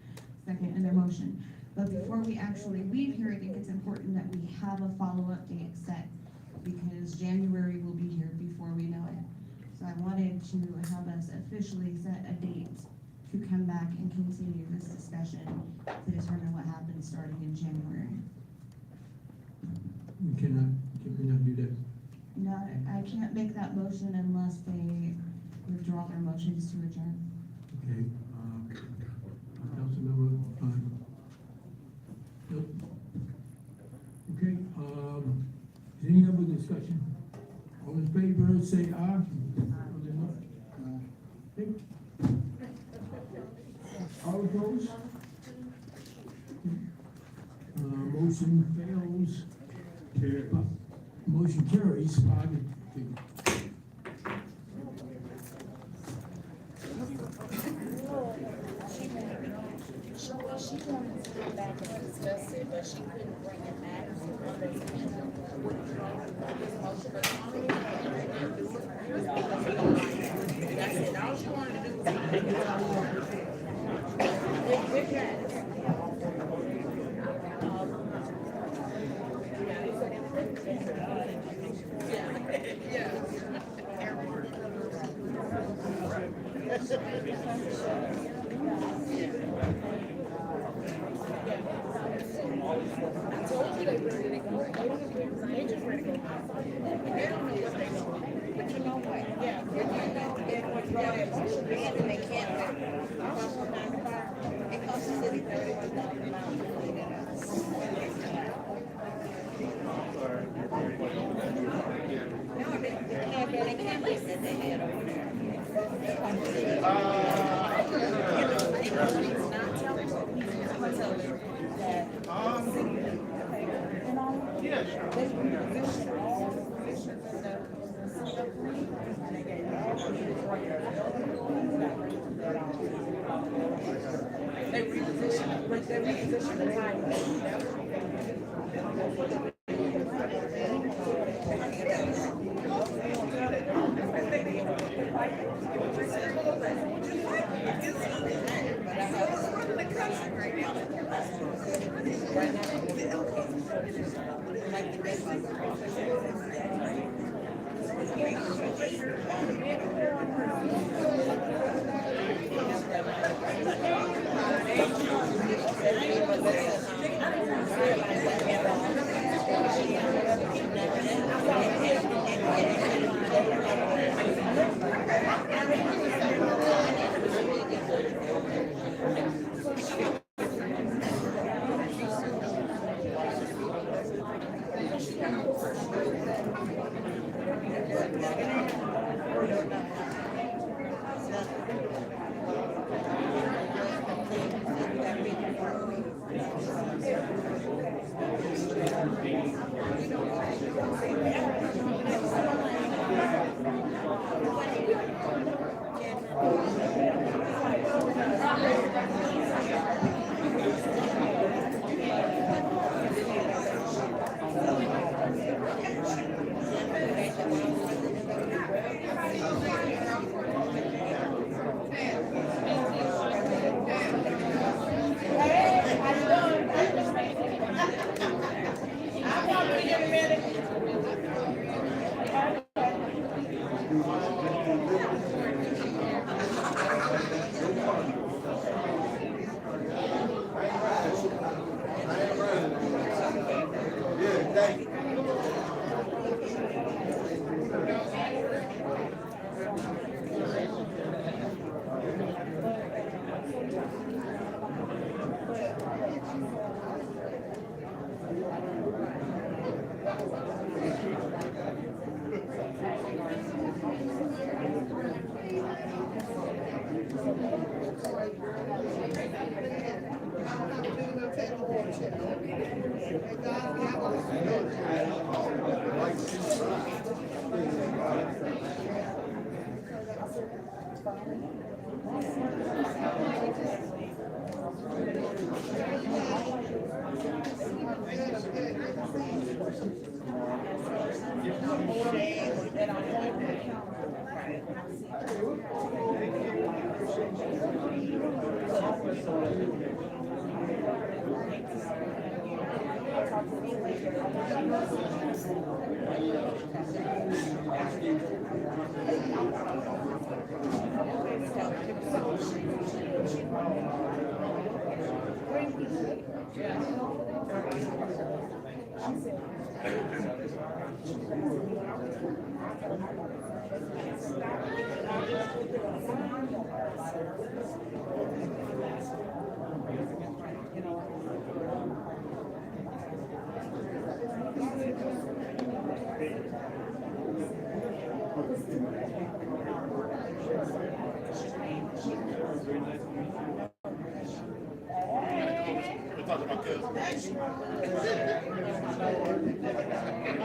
second in their motion. But before we actually leave here, I think it's important that we have a follow-up date set because January will be here before we know it. So I wanted to have us officially set a date to come back and continue this discussion to determine what happens starting in January. Can we not do that? No, I can't make that motion unless they withdraw their motions to adjourn. Okay, Councilmember, nope. Okay, is any other discussion? All in favor, say aye. Okay. All opposed? Motion fails. Motion carries 5-2. She wanted to come back and discuss it, but she couldn't bring it back. That's it, all she wanted to do was take it out. I told you they were ready to go. They just ready to go. They don't know what they want. But you know what? Yeah. If you know they're withdraw their motion and they can't it costs the city No, they can't list it. They had over there. Not telling them. I'm gonna tell them that. Yeah, sure. They reposition all the positions and they gave they reposition the time. Hey, how you doing?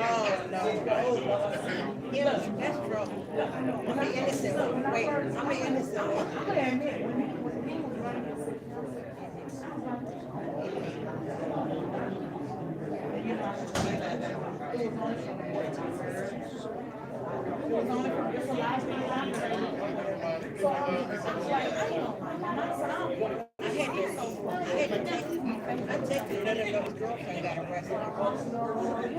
Oh, no. Yeah, that's trouble. I'm an innocent. Wait, I'm an innocent. I texted her that her girlfriend got arrested.